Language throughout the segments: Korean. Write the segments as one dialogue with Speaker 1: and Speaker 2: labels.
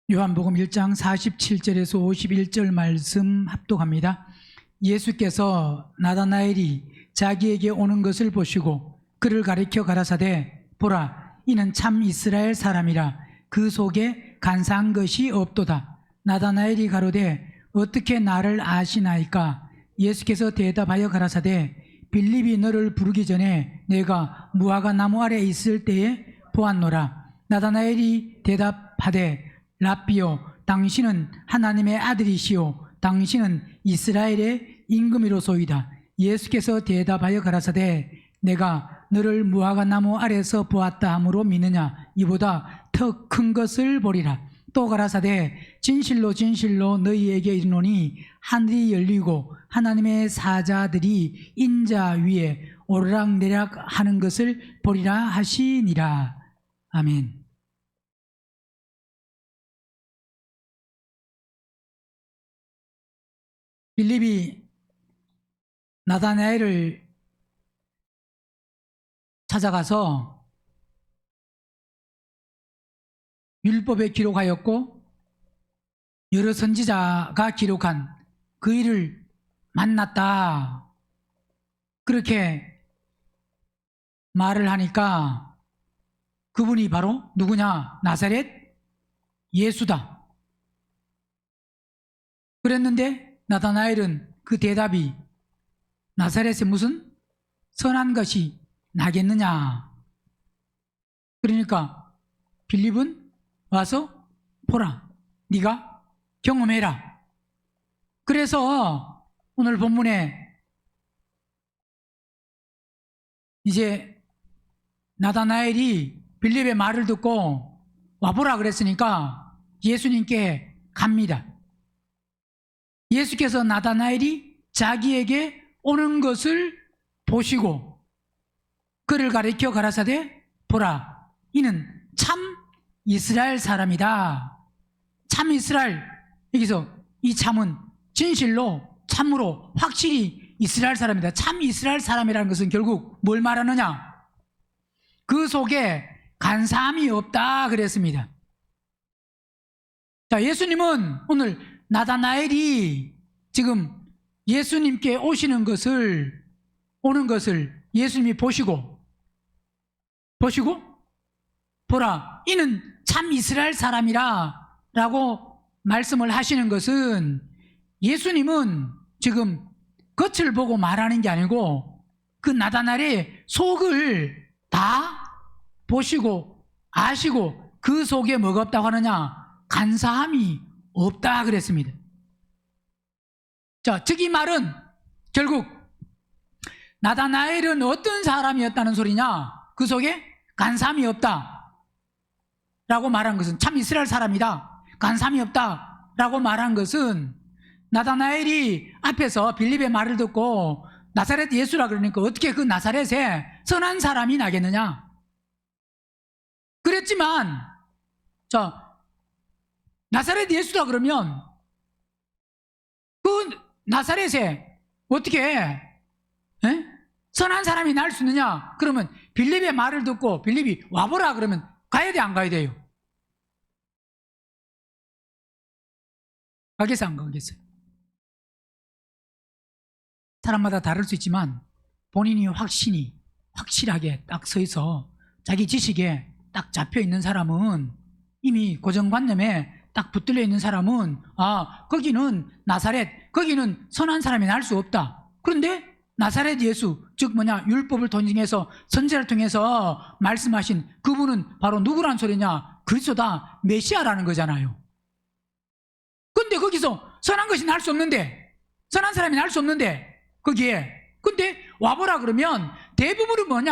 Speaker 1: 요한복음 1장 47절에서 51절 말씀 합독합니다. 예수께서 나다나엘이 자기에게 오는 것을 보시고 그를 가리켜 가라사대 보라 이는 참 이스라엘 사람이라 그 속에 간사한 것이 없도다. 나다나엘이 가로되 어떻게 나를 아시나이까? 예수께서 대답하여 가라사대 빌립이 너를 부르기 전에 내가 무화과 나무 아래 있을 때에 보았노라. 나다나엘이 대답하되 랍비요 당신은 하나님의 아들이시오 당신은 이스라엘의 임금이로소이다. 예수께서 대답하여 가라사대 내가 너를 무화과 나무 아래서 보았다 함으로 믿느냐? 이보다 더 큰 것을 보리라. 또 가라사대 진실로 진실로 너희에게 이르노니 하늘이 열리고 하나님의 사자들이 인자 위에 오르락내락 하는 것을 보리라 하시니라. 아멘. 빌립이 나다나엘을 찾아가서 율법에 기록하였고 여러 선지자가 기록한 그 일을 만났다. 그렇게 말을 하니까 그분이 바로 누구냐? 나사렛 예수다. 그랬는데 나다나엘은 그 대답이 나사렛에 무슨 선한 것이 나겠느냐? 그러니까 빌립은 와서 보라, 네가 경험해라. 그래서 오늘 본문에 이제 나다나엘이 빌립의 말을 듣고 와보라 그랬으니까 예수님께 갑니다. 예수께서 나다나엘이 자기에게 오는 것을 보시고 그를 가리켜 가라사대 보라 이는 참 이스라엘 사람이다. 참 이스라엘, 여기서 이 참은 진실로 참으로 확실히 이스라엘 사람이다. 참 이스라엘 사람이라는 것은 결국 뭘 말하느냐? 그 속에 간사함이 없다 그랬습니다. 자, 예수님은 오늘 나다나엘이 지금 예수님께 오는 것을 예수님이 보시고 보라 이는 참 이스라엘 사람이라 라고 말씀을 하시는 것은 예수님은 지금 겉을 보고 말하는 게 아니고 그 나다나엘의 속을 다 보시고 아시고 그 속에 뭐가 없다고 하느냐? 간사함이 없다 그랬습니다. 자, 즉 이 말은 결국 나다나엘은 어떤 사람이었다는 소리냐? 그 속에 간사함이 없다 라고 말한 것은 참 이스라엘 사람이다. 간사함이 없다 라고 말한 것은 나다나엘이 앞에서 빌립의 말을 듣고 나사렛 예수라 그러니까 어떻게 그 나사렛에 선한 사람이 나겠느냐? 그랬지만 자, 나사렛 예수다 그러면 그 나사렛에 어떻게 선한 사람이 날 수 있느냐? 그러면 빌립의 말을 듣고 빌립이 와보라 그러면 가야 돼 안 가야 돼요? 가겠어요 안 가겠어요? 사람마다 다를 수 있지만 본인이 확실하게 딱 서 있어 자기 지식에 딱 잡혀 있는 사람은 이미 고정관념에 딱 붙들려 있는 사람은 거기는 나사렛, 거기는 선한 사람이 날 수 없다. 그런데 나사렛 예수, 즉 율법을 통해서 선지자를 통해서 말씀하신 그분은 바로 누구란 소리냐? 그리스도다, 메시아라는 거잖아요. 근데 거기서 선한 것이 날 수 없는데, 선한 사람이 날 수 없는데 거기에 근데 와보라 그러면 대부분은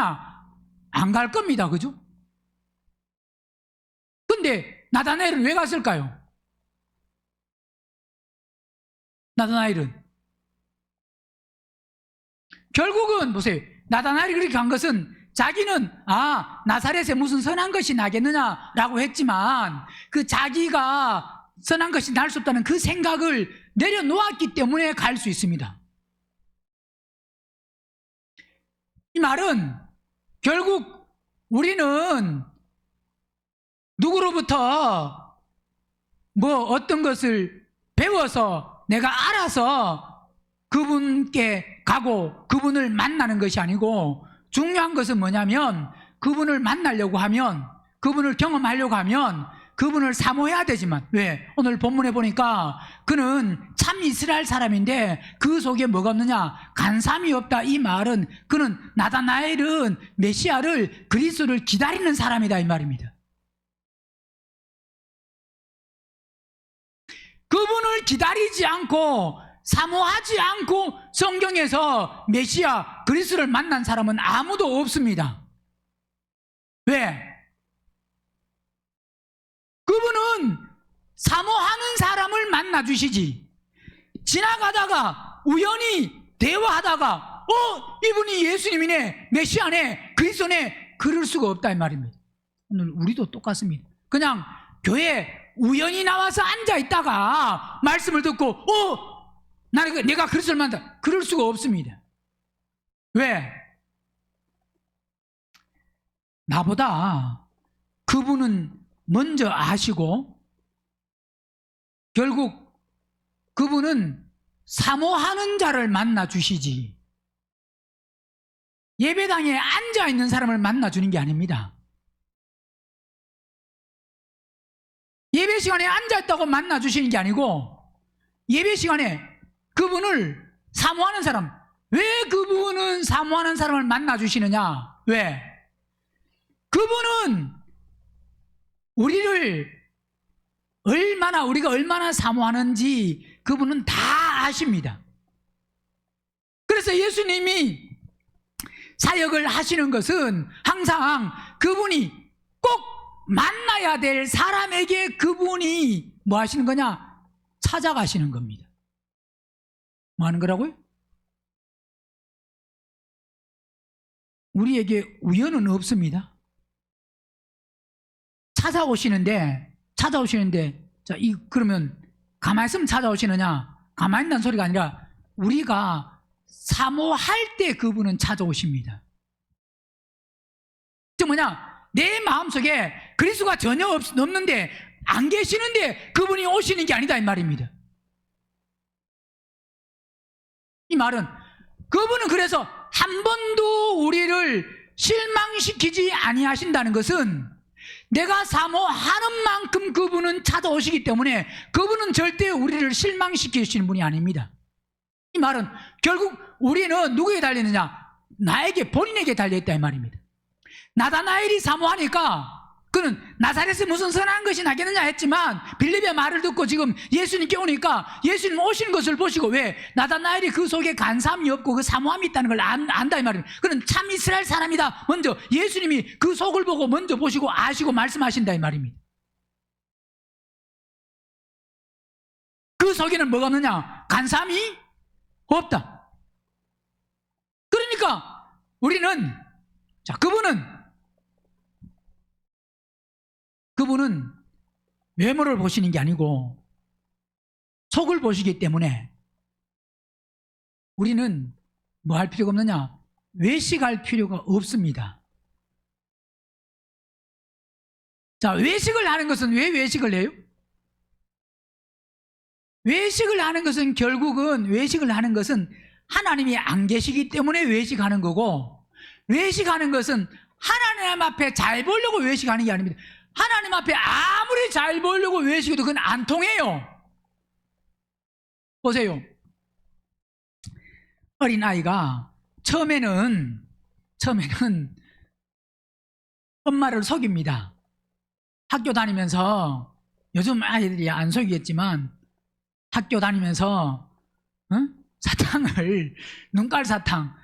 Speaker 1: 안 갈 겁니다. 그죠? 근데 나다나엘은 왜 갔을까요? 나다나엘은 결국은 보세요. 나다나엘이 그렇게 간 것은 자기는 나사렛에 무슨 선한 것이 나겠느냐라고 했지만 그 자기가 선한 것이 날 수 없다는 그 생각을 내려놓았기 때문에 갈 수 있습니다. 이 말은 결국 우리는 누구로부터 뭐 어떤 것을 배워서 내가 알아서 그분께 가고 그분을 만나는 것이 아니고, 중요한 것은 뭐냐면 그분을 만나려고 하면, 그분을 경험하려고 하면 그분을 사모해야 되지만, 왜? 오늘 본문에 보니까 그는 참 이스라엘 사람인데 그 속에 뭐가 없느냐? 간삼이 없다. 이 말은 그는, 나다나엘은 메시아를, 그리스도를 기다리는 사람이다 이 말입니다. 그분을 기다리지 않고 사모하지 않고 성경에서 메시아 그리스도를 만난 사람은 아무도 없습니다. 왜? 그분은 사모하는 사람을 만나 주시지, 지나가다가 우연히 대화하다가 이분이 예수님이네, 메시아네, 그리스도네, 그럴 수가 없다 이 말입니다. 오늘 우리도 똑같습니다. 그냥 교회에 우연히 나와서 앉아 있다가 말씀을 듣고 내가 그리스도를 만나, 그럴 수가 없습니다. 왜? 나보다 그분은 먼저 아시고, 결국 그분은 사모하는 자를 만나 주시지, 예배당에 앉아 있는 사람을 만나 주는 게 아닙니다. 예배 시간에 앉아 있다고 만나 주시는 게 아니고, 예배 시간에 그분을 사모하는 사람, 왜 그분은 사모하는 사람을 만나 주시느냐? 왜? 그분은 우리가 얼마나 사모하는지 그분은 다 아십니다. 그래서 예수님이 사역을 하시는 것은 항상 그분이 꼭 만나야 될 사람에게 그분이 뭐 하시는 거냐? 찾아가시는 겁니다. 뭐 하는 거라고요? 우리에게 우연은 없습니다. 찾아오시는데, 자, 그러면 가만히 있으면 찾아오시느냐? 가만히 있는 소리가 아니라 우리가 사모할 때 그분은 찾아오십니다. 즉 뭐냐? 내 마음속에 그리스도가 전혀 없는데, 안 계시는데 그분이 오시는 게 아니다 이 말입니다. 이 말은 그분은 그래서 한 번도 우리를 실망시키지 아니하신다는 것은, 내가 사모하는 만큼 그분은 찾아오시기 때문에 그분은 절대 우리를 실망시키시는 분이 아닙니다. 이 말은 결국 우리는 누구에게 달리느냐? 나에게, 본인에게 달려있다 이 말입니다. 나다나엘이 사모하니까 그는 나사렛에 무슨 선한 것이 나겠느냐 했지만, 빌립의 말을 듣고 지금 예수님께 오니까 예수님 오시는 것을 보시고, 왜? 나다나엘이 그 속에 간삼이 없고 그 사모함이 있다는 걸 안다 이 말입니다. 그는 참 이스라엘 사람이다. 먼저 예수님이 그 속을 보고 먼저 보시고 아시고 말씀하신다 이 말입니다. 그 속에는 뭐가 없느냐? 간삼이 없다. 그러니까 우리는, 자, 그분은 외모를 보시는 게 아니고 속을 보시기 때문에 우리는 뭐 할 필요가 없느냐? 외식할 필요가 없습니다. 자, 외식을 하는 것은 왜 외식을 해요? 외식을 하는 것은 결국은, 외식을 하는 것은 하나님이 안 계시기 때문에 외식하는 거고, 외식하는 것은 하나님 앞에 잘 보려고 외식하는 게 아닙니다. 하나님 앞에 아무리 잘 보려고 외식해도 그건 안 통해요. 보세요. 어린아이가 처음에는 엄마를 속입니다. 학교 다니면서, 요즘 아이들이 안 속이겠지만 학교 다니면서 사탕을, 눈깔사탕,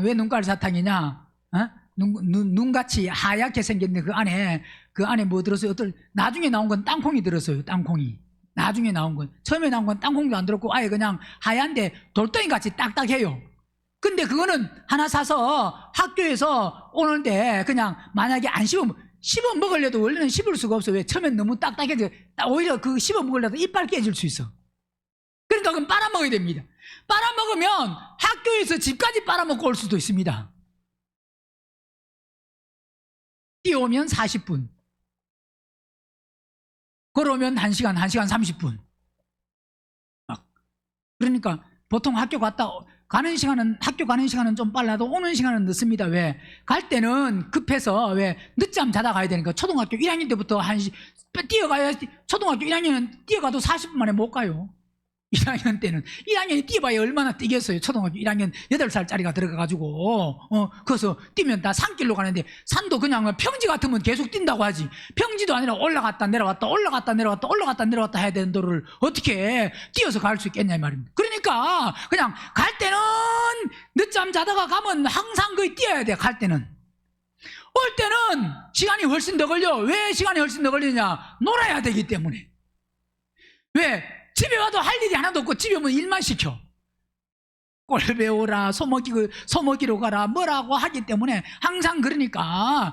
Speaker 1: 왜 눈깔사탕이냐? 눈같이 하얗게 생겼는데 그 안에 뭐 들었어요? 나중에 나온 건 땅콩이 들었어요. 땅콩이. 나중에 나온 건, 처음에 나온 건 땅콩도 안 들었고 아예 그냥 하얀데 돌덩이 같이 딱딱해요. 근데 그거는 하나 사서 학교에서 오는데 그냥 만약에 안 씹어 먹으려도 원래는 씹을 수가 없어. 왜? 처음엔 너무 딱딱해져. 오히려 그 씹어 먹으려도 이빨 깨질 수 있어. 그러니까 그건 빨아먹어야 됩니다. 빨아먹으면 학교에서 집까지 빨아먹고 올 수도 있습니다. 뛰어오면 40분. 걸어오면 1시간, 1시간 30분. 그러니까 보통 학교 가는 시간은 좀 빨라도 오는 시간은 늦습니다. 왜? 갈 때는 급해서 왜 늦잠 자다 가야 되니까. 초등학교 1학년 때부터 뛰어가야지. 초등학교 1학년은 뛰어가도 40분 만에 못 가요. 1학년 때는 1학년이 뛰어봐야 얼마나 뛰겠어요. 초등학교 1학년 8살짜리가 들어가가지고 거기서 뛰면 다 산길로 가는데, 산도 그냥 평지 같으면 계속 뛴다고 하지, 평지도 아니라 올라갔다 내려갔다 올라갔다 내려갔다 올라갔다 내려갔다 해야 되는 도를 어떻게 뛰어서 갈 수 있겠냐 이 말입니다. 그러니까 그냥 갈 때는 늦잠 자다가 가면 항상 거의 뛰어야 돼. 갈 때는. 올 때는 시간이 훨씬 더 걸려. 왜 시간이 훨씬 더 걸리냐? 놀아야 되기 때문에. 왜? 집에 와도 할 일이 하나도 없고 집에 오면 일만 시켜. 꼴 배우라, 소먹이로 가라, 뭐라고 하기 때문에 항상 그러니까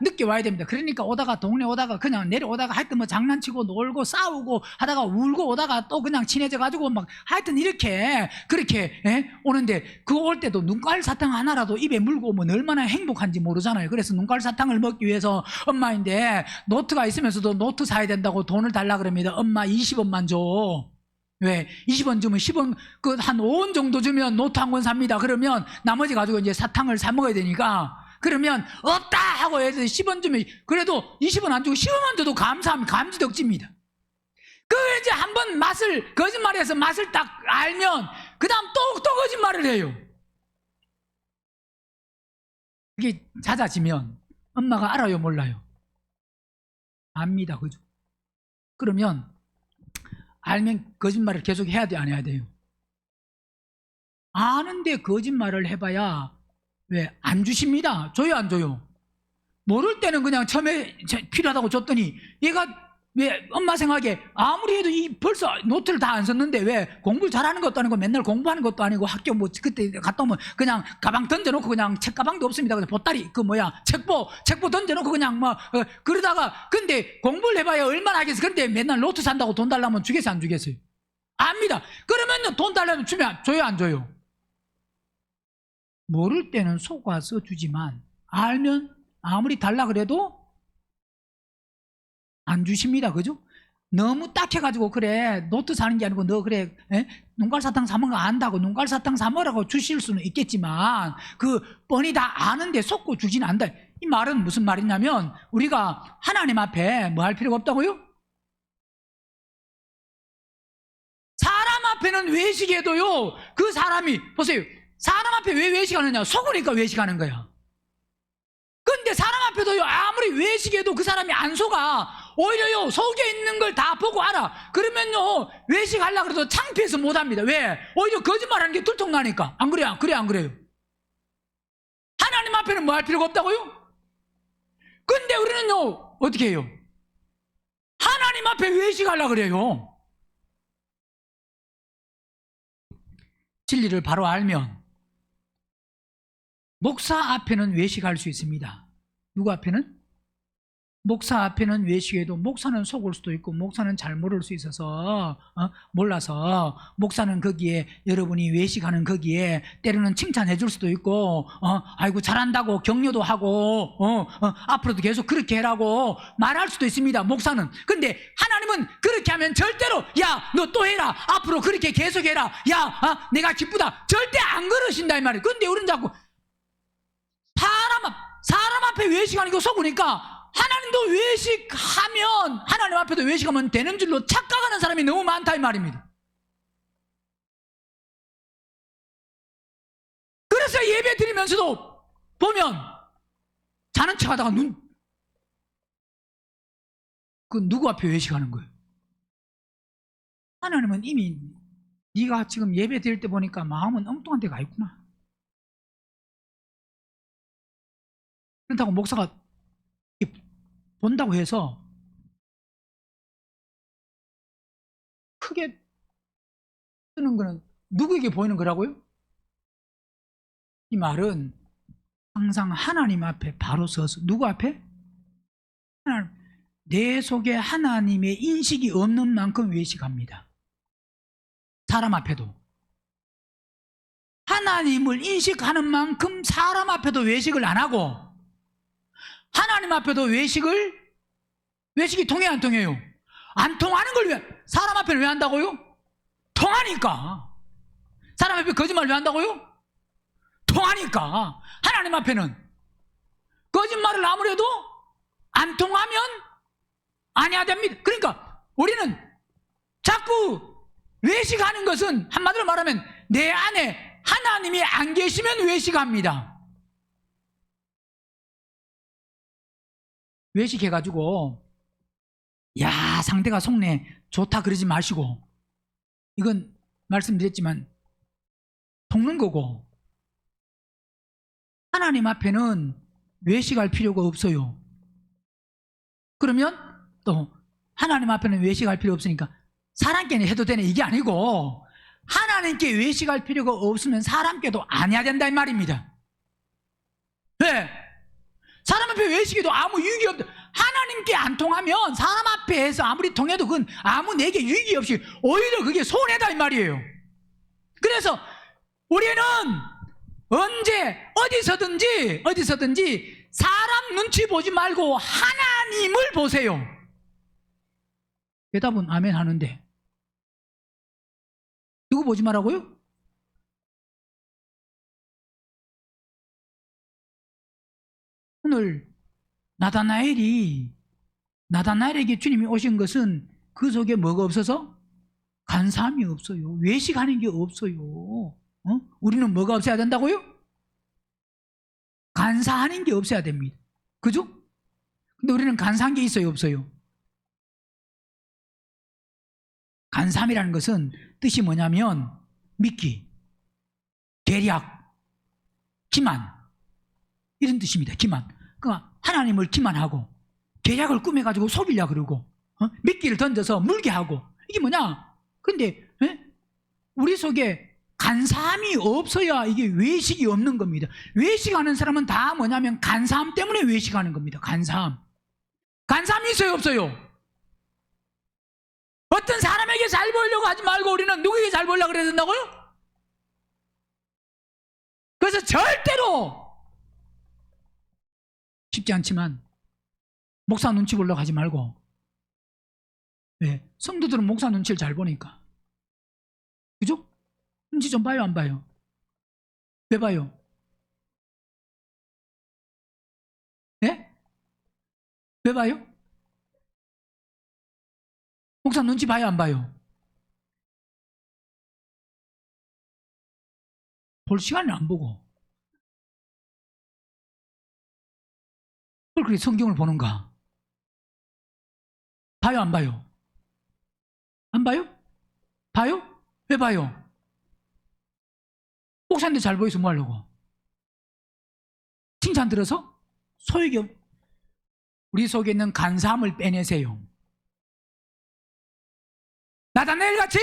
Speaker 1: 늦게 와야 됩니다. 그러니까 동네 오다가 그냥 내려오다가 하여튼 뭐 장난치고 놀고 싸우고 하다가 울고 오다가 또 그냥 친해져가지고 막 하여튼 그렇게 오는데, 그거 올 때도 눈깔 사탕 하나라도 입에 물고 오면 얼마나 행복한지 모르잖아요. 그래서 눈깔 사탕을 먹기 위해서 엄마인데 노트가 있으면서도 노트 사야 된다고 돈을 달라 그럽니다. 엄마 20원만 줘. 왜? 20원 주면 10원, 한 5원 정도 주면 노트 한 권 삽니다. 그러면 나머지 가지고 이제 사탕을 사 먹어야 되니까, 그러면 없다 하고 해서 10원 주면, 그래도 20원 안 주고 10원만 줘도 감사하면 감지덕지입니다. 이제 한번 거짓말해서 맛을 딱 알면 그 다음 또 거짓말을 해요. 이게 잦아지면 엄마가 알아요 몰라요? 압니다. 그죠? 그러면 알면 거짓말을 계속 해야 돼, 안 해야 돼요? 아는데 거짓말을 해봐야 왜? 안 주십니다. 줘요, 안 줘요? 모를 때는 그냥 처음에 필요하다고 줬더니 얘가 왜 엄마 생각에 아무리 해도 벌써 노트를 다 안 썼는데, 왜? 공부를 잘하는 것도 아니고 맨날 공부하는 것도 아니고 학교 뭐 그때 갔다 오면 그냥 가방 던져놓고, 그냥 책가방도 없습니다. 그냥 보따리 책보 던져놓고 그냥 그러다가, 근데 공부를 해봐야 얼마나 하겠어. 근데 맨날 노트 산다고 돈 달라면 주겠어요, 안 주겠어요? 압니다. 그러면 돈 달라면 줘요, 안 줘요? 모를 때는 속아서 주지만 알면 아무리 달라 그래도 안 주십니다. 그죠? 너무 딱해가지고, 그래 노트 사는 게 아니고 너 그래 눈깔 사탕 사 먹는 거 안다고 눈깔 사탕 사 먹으라고 주실 수는 있겠지만, 뻔히 다 아는데 속고 주진 않는다. 이 말은 무슨 말이냐면, 우리가 하나님 앞에 뭐 할 필요가 없다고요? 사람 앞에는 외식해도요, 그 사람이 보세요, 사람 앞에 왜 외식하느냐? 속으니까 외식하는 거야. 근데 사람 앞에도요, 아무리 외식해도 그 사람이 안 속아. 오히려요, 속에 있는 걸 다 보고 알아. 그러면요, 외식하려고 해도 창피해서 못합니다. 왜? 오히려 거짓말하는 게 들통나니까. 안 그래요? 안 그래요? 하나님 앞에는 뭐 할 필요가 없다고요? 근데 우리는요, 어떻게 해요? 하나님 앞에 외식하려고 그래요. 진리를 바로 알면 목사 앞에는 외식할 수 있습니다. 누구 앞에는? 목사 앞에는 외식해도 목사는 속을 수도 있고 목사는 잘 모를 수 있어서 몰라서 목사는 거기에, 여러분이 외식하는 거기에 때로는 칭찬해 줄 수도 있고 아이고 잘한다고 격려도 하고 앞으로도 계속 그렇게 해라고 말할 수도 있습니다, 목사는. 근데 하나님은 그렇게 하면 절대로 야 너 또 해라, 앞으로 그렇게 계속해라, 야 내가 기쁘다, 절대 안 그러신다 이 말이에요. 근데 우리는 자꾸 사람 앞에 외식하는 거 속으니까, 하나님도 외식하면, 하나님 앞에도 외식하면 되는 줄로 착각하는 사람이 너무 많다 이 말입니다. 그래서 예배 드리면서도 보면 자는 척 하다가 누구 앞에 외식하는 거예요? 하나님은 이미 네가 지금 예배 드릴 때 보니까 마음은 엉뚱한 데가 있구나. 그렇다고 목사가 본다고 해서 크게 쓰는 거는 누구에게 보이는 거라고요? 이 말은 항상 하나님 앞에 바로 서서, 누구 앞에? 하나님, 내 속에 하나님의 인식이 없는 만큼 외식합니다. 사람 앞에도. 하나님을 인식하는 만큼 사람 앞에도 외식을 안 하고, 하나님 앞에도 외식이 통해 안 통해요? 안 통하는 걸 왜, 사람 앞에는 왜 한다고요? 통하니까. 사람 앞에 거짓말 왜 한다고요? 통하니까. 하나님 앞에는 거짓말을 아무래도 안 통하면 안 해야 됩니다. 그러니까 우리는 자꾸 외식하는 것은 한마디로 말하면 내 안에 하나님이 안 계시면 외식합니다. 외식해가지고 야 상대가 속내 좋다 그러지 마시고, 이건 말씀드렸지만 속는 거고, 하나님 앞에는 외식할 필요가 없어요. 그러면 또 하나님 앞에는 외식할 필요 없으니까 사람께는 해도 되네 이게 아니고, 하나님께 외식할 필요가 없으면 사람께도 안 해야 된다 이 말입니다. 왜? 사람 앞에 외식해도 아무 유익이 없다. 하나님께 안 통하면 사람 앞에서 아무리 통해도 그건 아무 내게 유익이 없이 오히려 그게 손해다 이 말이에요. 그래서 우리는 언제 어디서든지 사람 눈치 보지 말고 하나님을 보세요. 대답은 아멘 하는데 누구 보지 말라고요? 오늘 나다나엘에게 주님이 오신 것은 그 속에 뭐가 없어서? 간사함이 없어요. 외식하는 게 없어요. 우리는 뭐가 없어야 된다고요? 간사하는 게 없어야 됩니다. 그죠? 근데 우리는 간사한 게 있어요, 없어요? 간사함이라는 것은 뜻이 뭐냐면 믿기, 계략, 기만, 이런 뜻입니다. 기만. 그러니까 하나님을 기만하고 계략을 꾸며가지고 속이려 그러고 미끼를 던져서 물게 하고, 이게 뭐냐? 근데 우리 속에 간사함이 없어야 이게 외식이 없는 겁니다. 외식하는 사람은 다 뭐냐면 간사함 때문에 외식하는 겁니다. 간사함이 있어요, 없어요? 어떤 사람에게 잘 보이려고 하지 말고 우리는 누구에게 잘 보이려고 그래야 된다고요? 그래서 절대로 쉽지 않지만 목사 눈치 보려고 하지 말고, 왜? 성도들은 목사 눈치를 잘 보니까. 그죠? 눈치 좀 봐요, 안 봐요? 왜 봐요? 예? 왜 봐요? 목사 눈치 봐요, 안 봐요? 볼 시간을 안 보고 그걸 그렇게 성경을 보는가? 봐요, 안 봐요? 안 봐요? 봐요? 왜 봐요? 목사님들 잘 보여서 뭐 하려고? 칭찬 들어서? 소용이 없. 우리 속에 있는 간사함을 빼내세요. 나다나엘 같이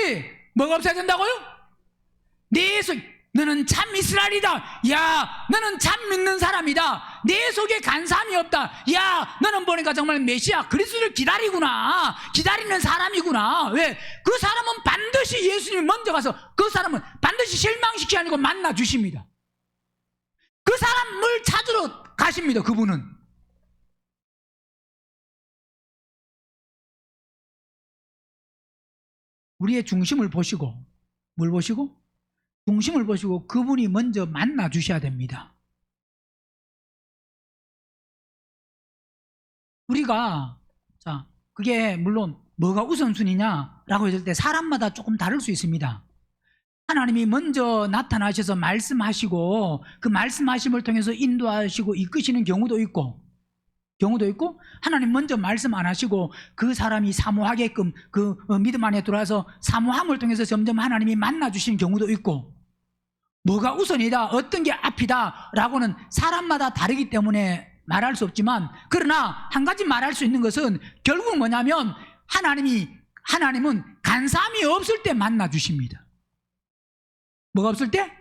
Speaker 1: 뭐가 없어야 된다고요? 내 속, 너는 참 이스라엘이다. 야, 너는 참 믿는 사람이다. 내 속에 간사함이 없다. 야, 너는 보니까 정말 메시아 그리스도를 기다리는 사람이구나. 왜? 그 사람은 반드시 예수님이 먼저 가서 그 사람은 반드시 실망시키지 않고 만나 주십니다. 그 사람을 찾으러 가십니다. 그분은. 우리의 중심을 보시고, 뭘 보시고? 중심을 보시고 그분이 먼저 만나 주셔야 됩니다. 우리가, 자, 그게 물론 뭐가 우선순위냐라고 했을 때 사람마다 조금 다를 수 있습니다. 하나님이 먼저 나타나셔서 말씀하시고 그 말씀하심을 통해서 인도하시고 이끄시는 경우도 있고, 하나님 먼저 말씀 안 하시고 그 사람이 사모하게끔 그 믿음 안에 들어와서 사모함을 통해서 점점 하나님이 만나주시는 경우도 있고, 뭐가 우선이다, 어떤 게 앞이다 라고는 사람마다 다르기 때문에 말할 수 없지만, 그러나 한 가지 말할 수 있는 것은 결국 뭐냐면 하나님은 간사함이 없을 때 만나주십니다. 뭐가 없을 때?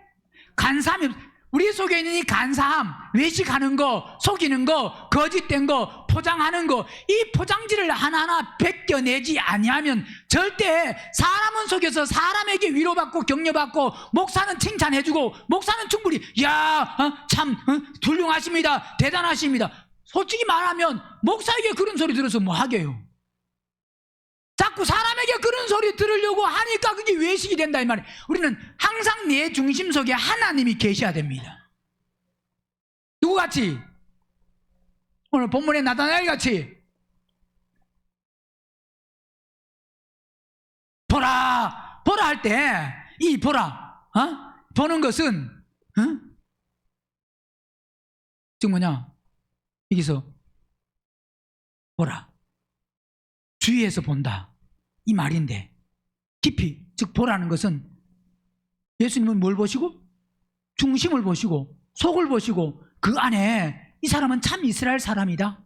Speaker 1: 간사함이 우리 속에 있는 이 간사함, 외식하는 거, 속이는 거, 거짓된 거, 포장하는 거, 이 포장지를 하나하나 벗겨내지 아니하면 절대 사람은 속여서 사람에게 위로받고 격려받고 목사는 칭찬해주고 목사는 충분히 참 훌륭하십니다, 대단하십니다. 솔직히 말하면 목사에게 그런 소리 들어서 뭐 하게요? 자, 자꾸 사람에게 그런 소리 들으려고 하니까 그게 외식이 된다 이 말이에요. 우리는 항상 내 중심 속에 하나님이 계셔야 됩니다. 누구같이? 오늘 본문에 나타나엘 같이 보라 보라 할 때 이 보라 보는 것은 지금 뭐냐? 여기서 보라 주위에서 본다 이 말인데, 깊이 즉 보라는 것은 예수님은 뭘 보시고? 중심을 보시고 속을 보시고 그 안에 이 사람은 참 이스라엘 사람이다,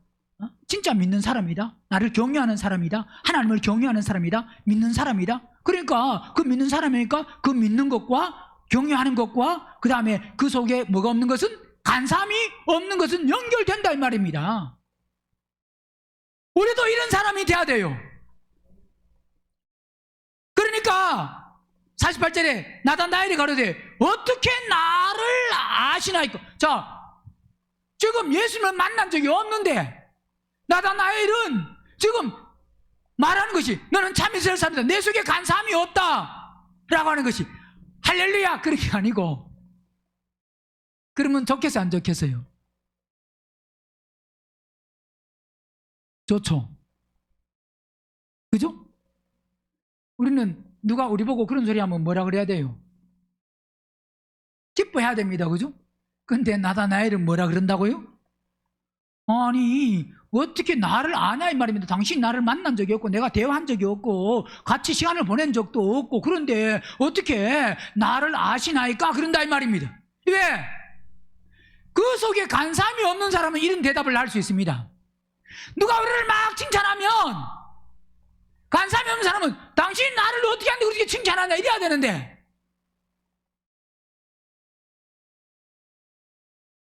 Speaker 1: 진짜 믿는 사람이다, 나를 경외하는 사람이다, 하나님을 경외하는 사람이다, 믿는 사람이다. 그러니까 그 믿는 사람이니까 그 믿는 것과 경외하는 것과 그 다음에 그 속에 뭐가 없는 것은, 간삼이 없는 것은 연결된다 이 말입니다. 우리도 이런 사람이 돼야 돼요. 그러니까 48절에 나다나엘이 가로되 어떻게 나를 아시나이까. 자, 지금 예수님을 만난 적이 없는데 나다나엘은 지금 말하는 것이 너는 참 이스라엘 사람이다, 내 속에 간사함이 없다 라고 하는 것이 할렐루야 그렇게 아니고, 그러면 좋겠어요 안 좋겠어요? 좋죠. 그죠? 우리는 누가 우리 보고 그런 소리 하면 뭐라 그래야 돼요? 기뻐해야 됩니다. 그죠? 근데 나다나엘은 뭐라 그런다고요? 아니 어떻게 나를 아냐 이 말입니다. 당신 나를 만난 적이 없고 내가 대화한 적이 없고 같이 시간을 보낸 적도 없고, 그런데 어떻게 나를 아시나이까 그런다 이 말입니다. 왜? 그 속에 간사함이 없는 사람은 이런 대답을 할 수 있습니다. 누가 우리를 막 칭찬하면 간사함이 없는 사람은 당신 나를 어떻게 하는데 그렇게 칭찬하냐 이래야 되는데,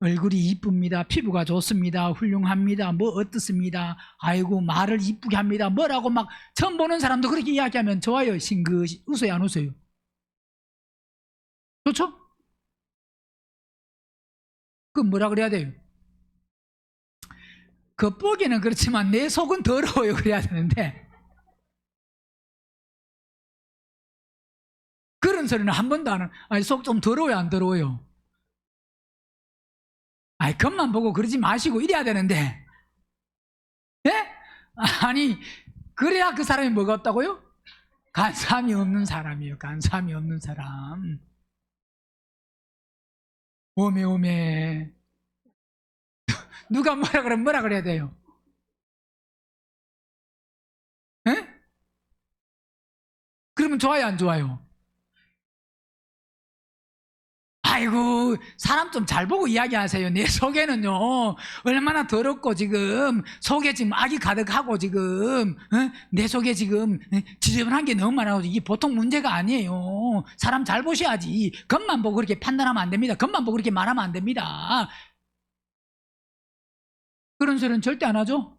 Speaker 1: 얼굴이 이쁩니다, 피부가 좋습니다, 훌륭합니다, 뭐 어떻습니다, 아이고 말을 이쁘게 합니다, 뭐라고 막 처음 보는 사람도 그렇게 이야기하면 좋아요? 싱긋이 웃어요 안 웃어요? 좋죠? 그럼 뭐라 그래야 돼요? 겉보기는 그렇지만 내 속은 더러워요 그래야 되는데, 그런 소리는 한 번도 안 하는. 아니 속 좀 더러워요 안 더러워요? 아니 겉만 보고 그러지 마시고 이래야 되는데, 예? 아니 그래야 그 사람이 뭐가 없다고요? 간사함이 없는 사람이에요. 간사함이 없는 사람. 오메 누가 뭐라 그러면 뭐라 그래야 돼요? 예? 그러면 좋아요 안 좋아요? 아이고 사람 좀 잘 보고 이야기하세요. 내 속에는요 얼마나 더럽고 지금 속에 지금 악이 가득하고 지금 내 속에 지금 지저분한 게 너무 많아서 이게 보통 문제가 아니에요. 사람 잘 보셔야지. 겉만 보고 그렇게 판단하면 안 됩니다. 겉만 보고 그렇게 말하면 안 됩니다. 그런 소리는 절대 안 하죠.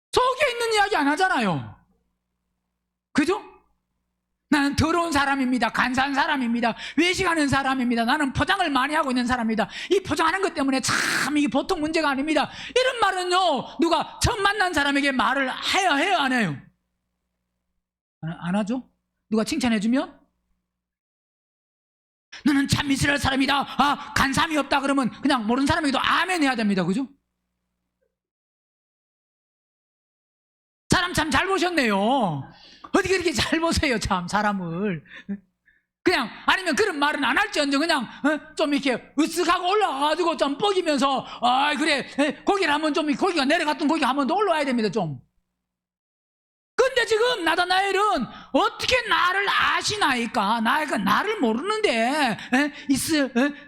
Speaker 1: 속에 있는 이야기 안 하잖아요. 그죠? 나는 더러운 사람입니다. 간사한 사람입니다. 외식하는 사람입니다. 나는 포장을 많이 하고 있는 사람입니다. 이 포장하는 것 때문에 참 이게 보통 문제가 아닙니다. 이런 말은요 누가 처음 만난 사람에게 말을 해요 안 해요? 안 하죠? 누가 칭찬해주면 너는 참 이스라엘 사람이다, 간사함이 없다 그러면 그냥 모르는 사람에게도 아멘 해야 됩니다. 그죠? 사람 참 잘 보셨네요. 어떻게 그렇게 잘 보세요 참 사람을. 그냥 아니면 그런 말은 안 할지언정 그냥 좀 이렇게 으쓱하고 올라가가지고 좀 뻐기면서 그래 고기를 하면 좀 고기가 내려갔던 고기가 한 번 더 올라와야 됩니다 좀. 근데 지금 나다나엘은 어떻게 나를 아시나이까? 나를 모르는데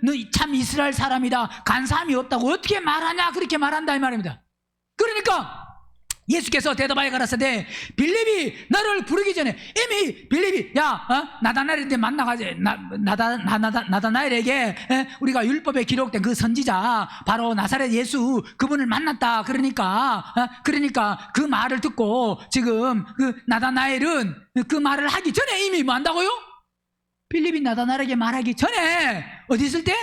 Speaker 1: 너 참 이스라엘 사람이다, 간사함이 없다고 어떻게 말하냐 그렇게 말한다 이 말입니다. 그러니까 예수께서 대답하여 가라사대 빌립이 너를 부르기 전에 이미 빌립이 나다나엘한테 만나가지 나다나엘에게 우리가 율법에 기록된 그 선지자 바로 나사렛 예수 그분을 만났다. 그러니까 그 말을 듣고 지금 그 나다나엘은 그 말을 하기 전에 이미 뭐 한다고요? 빌립이 나다나엘에게 말하기 전에 어디 있을 때?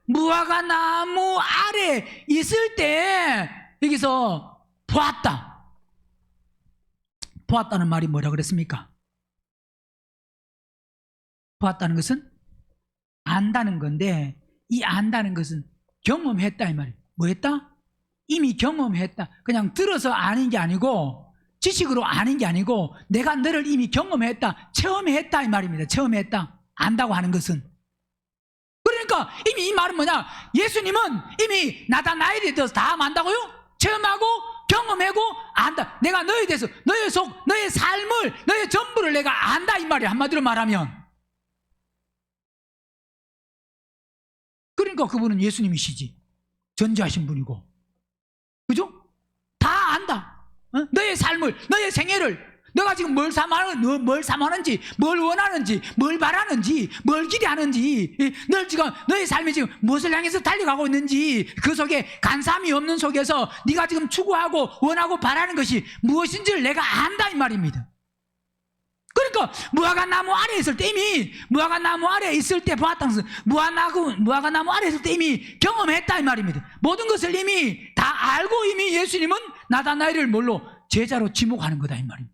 Speaker 1: 무화과 나무 아래 있을 때 여기서 보았다. 보았다는 말이 뭐라 그랬습니까? 보았다는 것은 안다는 건데, 이 안다는 것은 경험했다 이 말이에요. 뭐 했다? 이미 경험했다. 그냥 들어서 아는 게 아니고, 지식으로 아는 게 아니고, 내가 너를 이미 경험했다, 체험했다 이 말입니다. 체험했다. 안다고 하는 것은. 그러니까 이미 이 말은 뭐냐? 예수님은 이미 나다나엘에 대해서 다 안다고요? 체험하고 경험하고 안다. 내가 너에 대해서, 너의 속, 너의 삶을, 너의 전부를 내가 안다 이 말이에요. 한마디로 말하면. 그러니까 그분은 예수님이시지. 전지하신 분이고. 그죠? 다 안다. 어? 너의 삶을, 너의 생애를, 너가 지금 뭘 삼하는지, 뭘 원하는지, 뭘 바라는지, 뭘 기대하는지, 널 지금, 너의 삶이 지금 무엇을 향해서 달려가고 있는지, 그 속에 간삼이 없는 속에서 네가 지금 추구하고 원하고 바라는 것이 무엇인지를 내가 안다 이 말입니다. 그러니까 무화과 나무 아래에 있을 때 이미 무화과 나무 아래에 있을 때 보았다는 것은 무화과 나무 아래에 있을 때 이미 경험했다 이 말입니다. 모든 것을 이미 다 알고 이미 예수님은 나다나엘을 뭘로? 제자로 지목하는 거다 이 말입니다.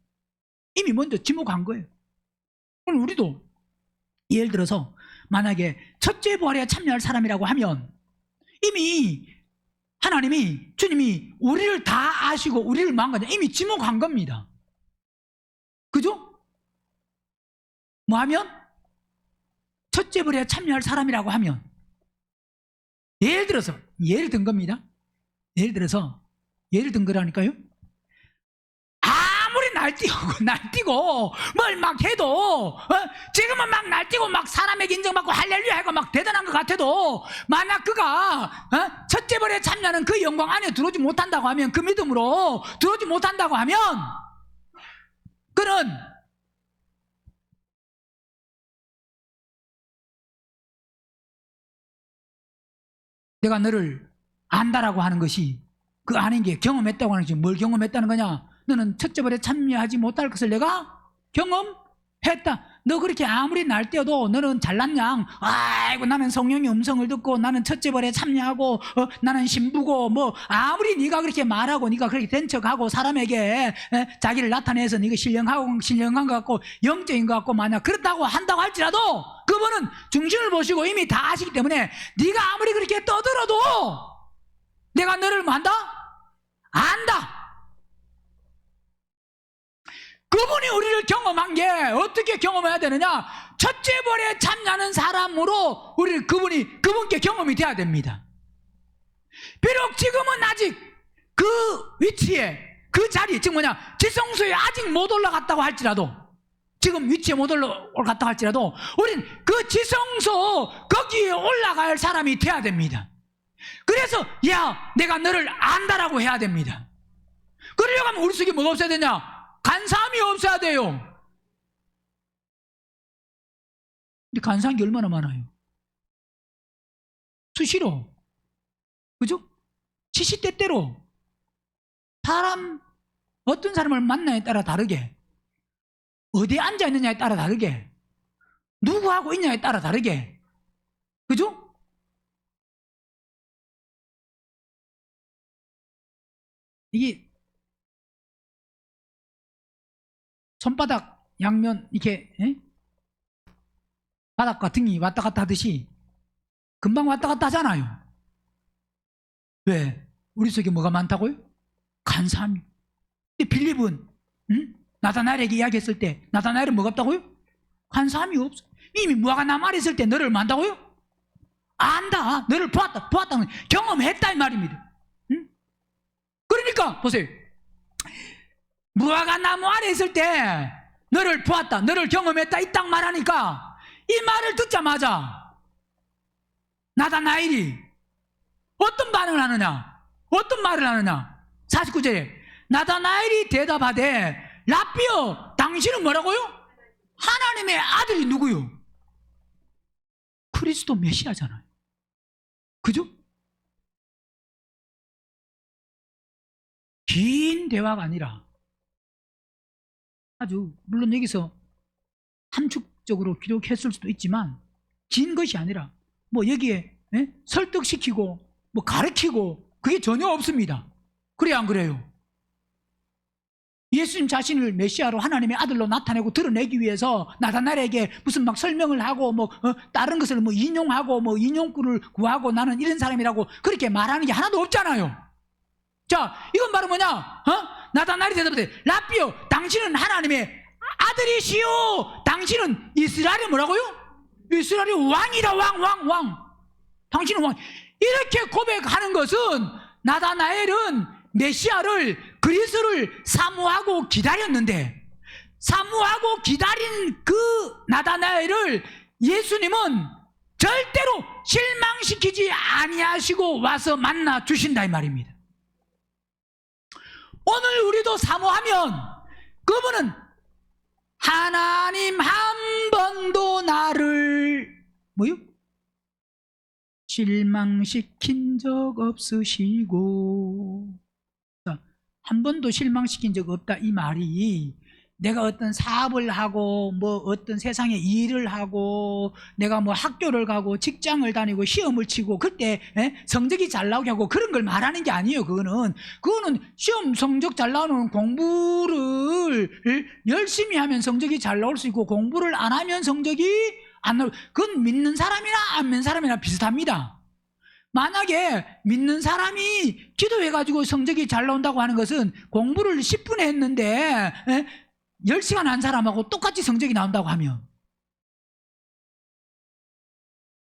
Speaker 1: 이미 먼저 지목한 거예요. 그럼 우리도 예를 들어서 만약에 첫째 부활에 참여할 사람이라고 하면 이미 하나님이, 주님이 우리를 다 아시고 우리를 뭐한 이미 지목한 겁니다. 그죠? 뭐 하면? 첫째 부활에 참여할 사람이라고 하면 예를 들어서, 예를 든 겁니다. 예를 든 거라니까요. 아무리 날뛰고 뭘 막 해도 지금은 막 날뛰고 막 사람에게 인정받고 할렐루야 하고 막 대단한 것 같아도 만약 그가 첫째 벌에 참여하는 그 영광 안에 들어오지 못한다고 하면, 그 믿음으로 들어오지 못한다고 하면 그는 내가 너를 안다라고 하는 것이, 그 아는 게 경험했다고 하는 것이 뭘 경험했다는 거냐? 너는 첫째 벌에 참여하지 못할 것을 내가 경험했다. 너 그렇게 아무리 날뛰어도 너는 잘난 양, 아이고 나는 성령의 음성을 듣고 나는 첫째 벌에 참여하고 나는 신부고, 뭐 아무리 네가 그렇게 말하고 네가 그렇게 된 척하고 사람에게 자기를 나타내서 네가 신령한 것 같고 영적인 것 같고 만약 그렇다고 한다고 할지라도 그분은 중심을 보시고 이미 다 아시기 때문에 네가 아무리 그렇게 떠들어도 내가 너를 뭐 한다? 안다. 그분이 우리를 경험한 게 어떻게 경험해야 되느냐? 첫째 벌에 참여하는 사람으로 그분께 경험이 돼야 됩니다. 비록 지금은 아직 그 위치에, 그 자리, 즉 뭐냐, 지성소에 아직 못 올라갔다고 할지라도, 지금 위치에 못 올라갔다고 할지라도 우린 그 지성소 거기에 올라갈 사람이 돼야 됩니다. 그래서 야, 내가 너를 안다라고 해야 됩니다. 그러려고 하면 우리 속에 뭐가 없어야 되냐? 간사함이 없어야 돼요. 근데 간사한 게 얼마나 많아요? 수시로, 그죠? 시시때때로 어떤 사람을 만나에 따라 다르게, 어디에 앉아 있느냐에 따라 다르게, 누구하고 있냐에 따라 다르게, 그죠? 이게 손바닥 양면 이렇게 바닥과 등이 왔다 갔다 하듯이 금방 왔다 갔다 하잖아요. 왜? 우리 속에 뭐가 많다고요? 간사함이. 근데 빌립은 나다나엘에게 이야기했을 때 나다나엘은 뭐가 없다고요? 간사함이 없어. 이미 무화과 나무 아래 있을 때 너를 뭐 한다고요? 안다. 너를 보았다는 경험했다 이 말입니다. 그러니까 보세요. 무화과 나무 아래 있을 때 너를 보았다, 너를 경험했다 이 딱 말하니까 이 말을 듣자마자 나다나엘이 어떤 반응을 하느냐, 어떤 말을 하느냐. 49절에 나다나엘이 대답하되 라삐여 당신은 뭐라고요? 하나님의 아들이 누구요? 그리스도 메시아잖아요. 그죠? 긴 대화가 아니라 아주, 물론 여기서 상식적으로 기록했을 수도 있지만 긴 것이 아니라 뭐 여기에 설득시키고 뭐 가르치고 그게 전혀 없습니다. 그래야 안 그래요? 예수님 자신을 메시아로 하나님의 아들로 나타내고 드러내기 위해서 나다나엘에게 무슨 막 설명을 하고 뭐 다른 것을 뭐 인용하고 뭐 인용구를 구하고 나는 이런 사람이라고 그렇게 말하는 게 하나도 없잖아요. 자, 이건 바로 뭐냐? 나다나엘이 대답해, 라삐요, 당신은 하나님의 아들이시오. 당신은 이스라엘의 뭐라고요? 이스라엘의 왕이다. 왕. 당신은 왕. 이렇게 고백하는 것은 나다나엘은 메시아를 그리스도를 사모하고 기다렸는데, 사모하고 기다린 그 나다나엘을 예수님은 절대로 실망시키지 아니하시고 와서 만나 주신다 이 말입니다. 오늘 우리도 사모하면 그분은 하나님 한 번도 나를 뭐요? 실망시킨 적 없으시고, 한 번도 실망시킨 적 없다 이 말이 내가 어떤 사업을 하고 뭐 어떤 세상에 일을 하고 내가 뭐 학교를 가고 직장을 다니고 시험을 치고 그때 성적이 잘 나오게 하고 그런 걸 말하는 게 아니에요. 그거는 시험 성적 잘 나오는 공부를 열심히 하면 성적이 잘 나올 수 있고 공부를 안 하면 성적이 안 나올, 그건 믿는 사람이나 안 믿는 사람이나 비슷합니다. 만약에 믿는 사람이 기도해가지고 성적이 잘 나온다고 하는 것은 공부를 10분에 했는데 10시간 한 사람하고 똑같이 성적이 나온다고 하면,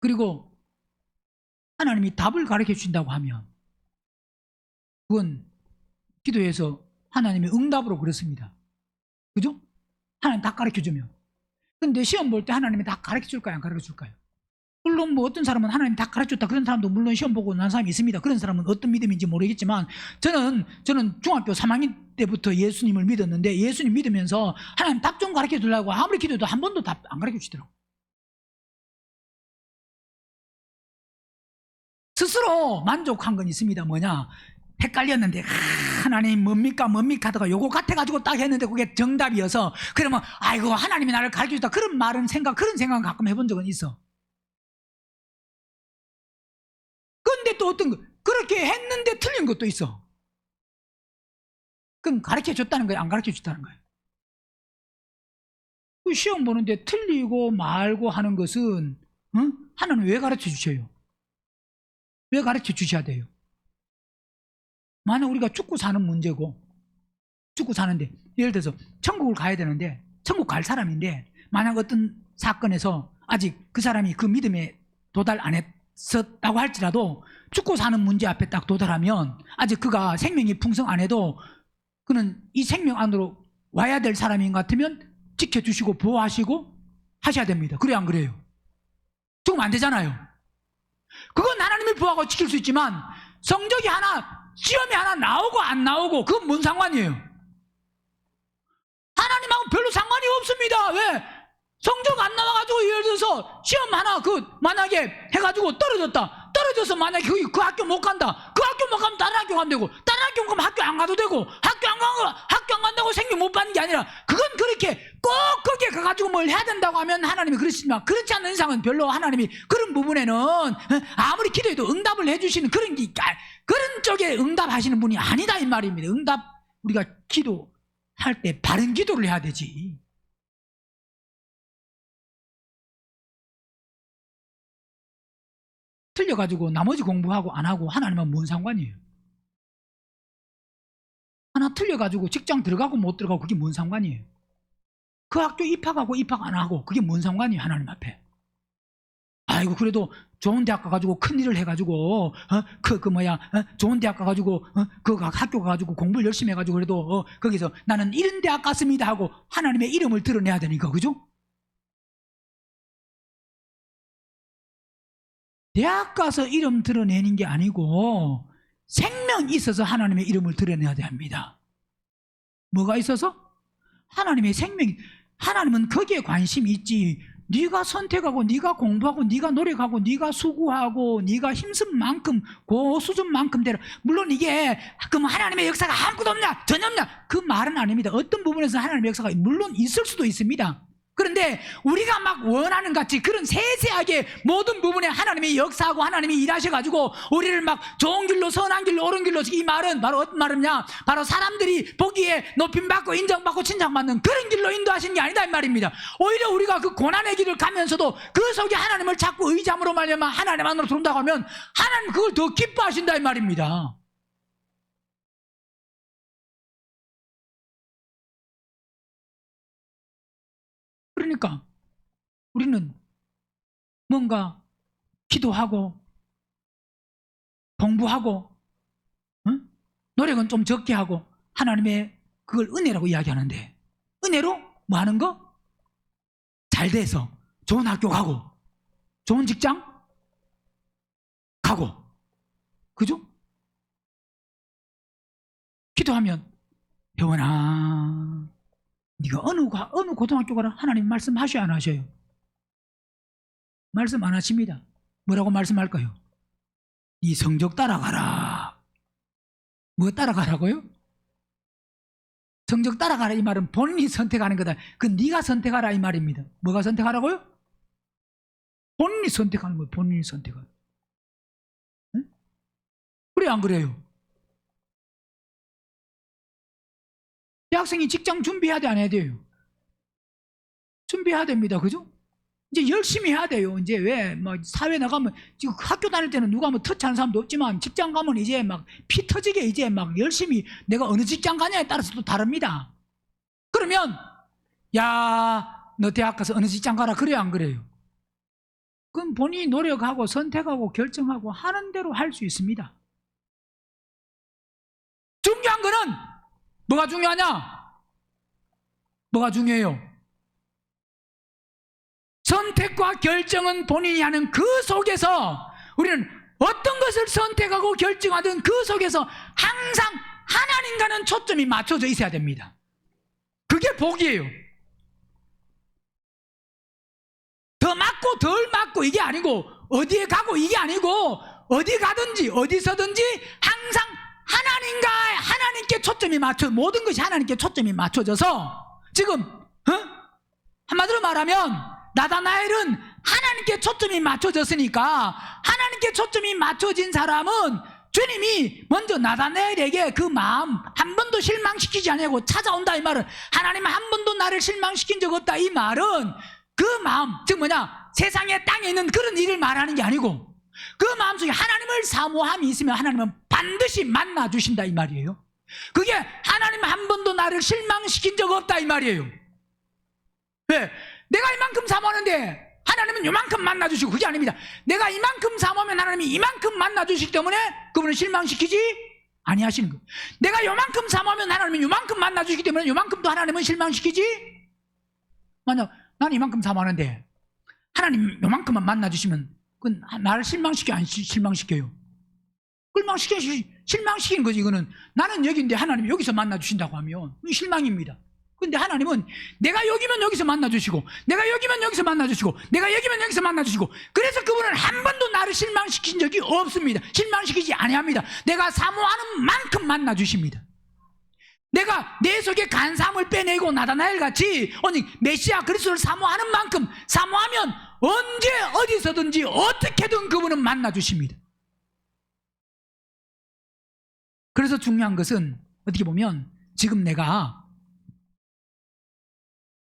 Speaker 1: 그리고 하나님이 답을 가르쳐 주신다고 하면 그건 기도해서 하나님의 응답으로 그렇습니다. 그죠? 하나님 다 가르쳐 주면. 근데 시험 볼 때 하나님이 다 가르쳐 줄까요? 안 가르쳐 줄까요? 물론 뭐 어떤 사람은 하나님 다 가르쳐줬다 그런 사람도 물론 시험 보고 난 사람이 있습니다. 그런 사람은 어떤 믿음인지 모르겠지만 저는 중학교 3학년 때부터 예수님을 믿었는데 예수님 믿으면서 하나님 답 좀 가르쳐 주려고 아무리 기도해도 한 번도 답 안 가르쳐 주시더라고요. 스스로 만족한 건 있습니다. 뭐냐? 헷갈렸는데 하나님 뭡니까 하다가 요거 같아가지고 딱 했는데 그게 정답이어서 그러면 아이고 하나님이 나를 가르쳐 주다 그런 말은 그런 생각은 가끔 해본 적은 있어. 근데 또 어떤 거 그렇게 했는데 틀린 것도 있어. 그럼 가르쳐 줬다는 거예요? 안 가르쳐 줬다는 거예요? 그 시험 보는데 틀리고 말고 하는 것은 하나님 왜 가르쳐 주셔요? 왜 가르쳐 주셔야 돼요? 만약 우리가 죽고 사는 문제고 죽고 사는데 예를 들어서 천국을 가야 되는데 천국 갈 사람인데 만약 어떤 사건에서 아직 그 사람이 그 믿음에 도달 안 했었다고 할지라도 죽고 사는 문제 앞에 딱 도달하면 아직 그가 생명이 풍성 안 해도 그는 이 생명 안으로 와야 될 사람인 것 같으면 지켜주시고 보호하시고 하셔야 됩니다. 그래 안 그래요? 죽으면 안 되잖아요. 그건 하나님이 보호하고 지킬 수 있지만 성적이 하나 시험이 하나 나오고 안 나오고 그건 뭔 상관이에요? 하나님하고 별로 상관이 없습니다. 왜? 성적 안 나와가지고 예를 들어서 시험 하나 만약에 해가지고 떨어져서 만약에 그 학교 못 간다. 그 학교 못 가면 다른 학교 가면 되고 다른 학교 가면 학교 안 가도 되고 학교 안 간다고 생명 못 받는 게 아니라 그건 그렇게 꼭 거기에 가가지고 뭘 해야 된다고 하면 하나님이 그러시지만 그렇지 않는 이상은 별로 하나님이 그런 부분에는 아무리 기도해도 응답을 해주시는 그런 쪽에 응답하시는 분이 아니다 이 말입니다. 우리가 기도할 때 바른 기도를 해야 되지. 틀려가지고 나머지 공부하고 안 하고 하나님은 뭔 상관이에요? 하나 틀려가지고 직장 들어가고 못 들어가고 그게 뭔 상관이에요? 그 학교 입학하고 입학 안 하고 그게 뭔 상관이에요? 하나님 앞에. 아이고 그래도 좋은 대학 가가지고 큰일을 해가지고 좋은 대학 가가지고 그 학교 가가지고 공부를 열심히 해가지고 그래도 거기서 나는 이런 대학 갔습니다 하고 하나님의 이름을 드러내야 되니까. 그죠? 대학 가서 이름 드러내는 게 아니고 생명이 있어서 하나님의 이름을 드러내야 됩니다. 뭐가 있어서? 하나님의 생명이. 하나님은 거기에 관심이 있지. 네가 선택하고 네가 공부하고 네가 노력하고 네가 수고하고 네가 힘쓴 만큼 그 수준만큼 되라. 물론 이게 그럼 하나님의 역사가 아무것도 없냐 전혀 없냐 그 말은 아닙니다. 어떤 부분에서 하나님의 역사가 물론 있을 수도 있습니다. 그런데 우리가 막 원하는 같이 그런 세세하게 모든 부분에 하나님이 역사하고 하나님이 일하셔가지고 우리를 막 좋은 길로 선한 길로 옳은 길로, 이 말은 바로 어떤 말이냐, 바로 사람들이 보기에 높임받고 인정받고 칭찬받는 그런 길로 인도하시는 게 아니다 이 말입니다. 오히려 우리가 그 고난의 길을 가면서도 그 속에 하나님을 찾고 의지함으로 말미암아 하나님 안으로 들어온다고 하면 하나님 그걸 더 기뻐하신다 이 말입니다. 그러니까 우리는 뭔가 기도하고 공부하고 노력은 좀 적게 하고 하나님의 그걸 은혜라고 이야기하는데, 은혜로 뭐 하는 거? 잘 돼서 좋은 학교 가고 좋은 직장 가고, 그죠? 기도하면 병원아 네가 어느 고등학교 가라, 하나님 말씀하셔야 안 하셔요? 말씀 안 하십니다. 뭐라고 말씀할까요? 이 성적 따라가라. 뭐 따라가라고요? 성적 따라가라 이 말은 본인이 선택하는 거다. 그 네가 선택하라 이 말입니다. 뭐가 선택하라고요? 본인이 선택하는 거예요. 본인이 선택하는. 응? 그래 안 그래요? 대학생이 직장 준비해야 돼 안 해야 돼요? 준비해야 됩니다. 그죠? 이제 열심히 해야 돼요. 이제 왜 뭐 사회 나가면, 지금 학교 다닐 때는 누가 뭐 터치하는 사람도 없지만 직장 가면 이제 막 피 터지게 이제 막 열심히, 내가 어느 직장 가냐에 따라서 또 다릅니다. 그러면 야 너 대학 가서 어느 직장 가라 그래요 안 그래요? 그럼 본인이 노력하고 선택하고 결정하고 하는 대로 할 수 있습니다. 중요한 거는 뭐가 중요하냐? 뭐가 중요해요? 선택과 결정은 본인이 하는 그 속에서, 우리는 어떤 것을 선택하고 결정하든 그 속에서 항상 하나님과는 초점이 맞춰져 있어야 됩니다. 그게 복이에요. 더 맞고 덜 맞고 이게 아니고, 어디에 가고 이게 아니고, 어디 가든지 어디서든지 항상 하나님께 초점이 맞춰, 모든 것이 하나님께 초점이 맞춰져서, 지금 한마디로 말하면 나다나엘은 하나님께 초점이 맞춰졌으니까, 하나님께 초점이 맞춰진 사람은 주님이 먼저 나다나엘에게 그 마음 한 번도 실망시키지 않고 찾아온다 이 말은, 하나님 한 번도 나를 실망시킨 적 없다 이 말은 그 마음, 즉 뭐냐, 세상에 땅에 있는 그런 일을 말하는 게 아니고 그 마음속에 하나님을 사모함이 있으면 하나님은 반드시 만나 주신다 이 말이에요. 그게 하나님 한 번도 나를 실망시킨 적 없다 이 말이에요. 왜? 내가 이만큼 사모하는데 하나님은 이만큼 만나 주시고, 그게 아닙니다. 내가 이만큼 사모하면 하나님이 이만큼 만나 주시기 때문에 그분을 실망시키지 아니하시는 거예요. 내가 이만큼 사모하면 하나님은 이만큼 만나 주시기 때문에 이만큼도 하나님은 실망시키지. 만약 나는 이만큼 사모하는데 하나님 이만큼만 만나 주시면 그건 나를 실망시켜 안 실망시켜요? 실망시키는 거지. 이거는 나는 여기인데 하나님이 여기서 만나 주신다고 하면 실망입니다. 근데 하나님은 내가 여기면 여기서 만나 주시고, 내가 여기면 여기서 만나 주시고, 내가 여기면 여기서 만나 주시고, 그래서 그분은 한 번도 나를 실망시킨 적이 없습니다. 실망시키지 아니합니다. 내가 사모하는 만큼 만나 주십니다. 내가 내 속에 간사함을 빼내고 나다나엘 같이 메시아 그리스도를 사모하는 만큼 사모하면 언제 어디서든지 어떻게든 그분은 만나 주십니다. 그래서 중요한 것은 어떻게 보면 지금 내가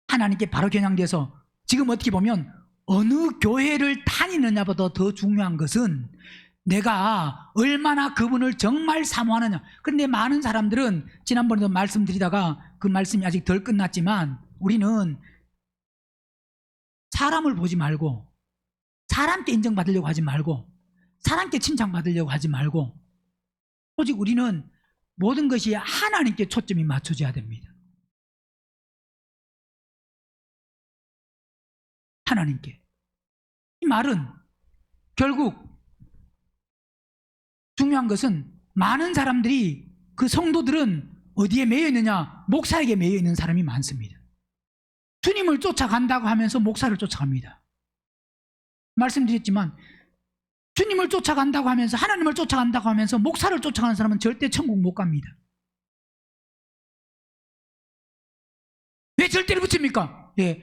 Speaker 1: 하나님께 바로 겨냥돼서 지금 어떻게 보면 어느 교회를 다니느냐보다 더 중요한 것은 내가 얼마나 그분을 정말 사모하느냐. 그런데 많은 사람들은 지난번에도 말씀드리다가 그 말씀이 아직 덜 끝났지만, 우리는 사람을 보지 말고, 사람께 인정받으려고 하지 말고, 사람께 칭찬받으려고 하지 말고, 오직 우리는 모든 것이 하나님께 초점이 맞춰져야 됩니다. 하나님께. 이 말은 결국 중요한 것은 많은 사람들이, 그 성도들은 어디에 매여 있느냐? 목사에게 매여 있는 사람이 많습니다. 주님을 쫓아간다고 하면서 목사를 쫓아갑니다. 말씀드렸지만 주님을 쫓아간다고 하면서, 하나님을 쫓아간다고 하면서 목사를 쫓아가는 사람은 절대 천국 못 갑니다. 왜 절대를 붙입니까? 예,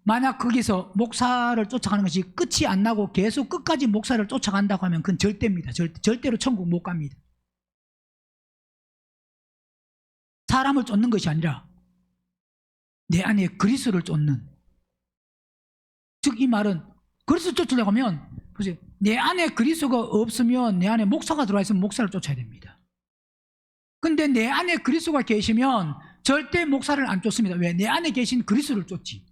Speaker 1: 만약 거기서 목사를 쫓아가는 것이 끝이 안 나고 계속 끝까지 목사를 쫓아간다고 하면 그건 절대입니다. 절대로 천국 못 갑니다. 사람을 쫓는 것이 아니라 내 안에 그리스도를 쫓는, 즉 이 말은 그리스도 쫓으려고 하면 보세요. 내 안에 그리스도가 없으면 내 안에 목사가 들어와 있으면 목사를 쫓아야 됩니다. 근데 내 안에 그리스도가 계시면 절대 목사를 안 쫓습니다. 왜? 내 안에 계신 그리스도를 쫓지.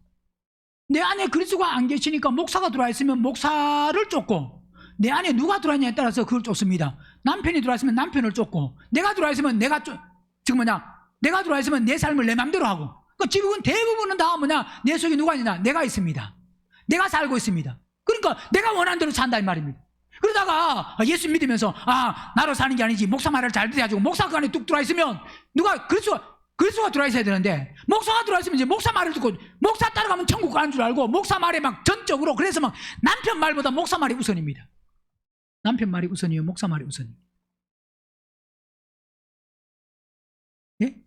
Speaker 1: 내 안에 그리스도가 안 계시니까 목사가 들어와 있으면 목사를 쫓고, 내 안에 누가 들어와 있냐에 따라서 그걸 쫓습니다. 남편이 들어와 있으면 남편을 쫓고, 내가 들어와 있으면 내가 내가 들어와 있으면 내 삶을 내 맘대로 하고. 그러니까 지금은 대부분은 다 뭐냐? 내 속에 누가 있냐? 내가 있습니다. 내가 살고 있습니다. 그러니까 내가 원하는 대로 산다 이 말입니다. 그러다가 예수 믿으면서 나로 사는 게 아니지, 목사 말을 잘 들어야지고, 목사 그 안에 뚝 들어와 있으면 누가 그리스도가 들어와 있어야 되는데, 목사가 들어와 있으면 이제 목사 말을 듣고 목사 따라가면 천국 가는 줄 알고 목사 말에 막 전적으로, 그래서 막 남편 말보다 목사 말이 우선입니다. 남편 말이 우선이에요? 목사 말이 우선이에요? 예?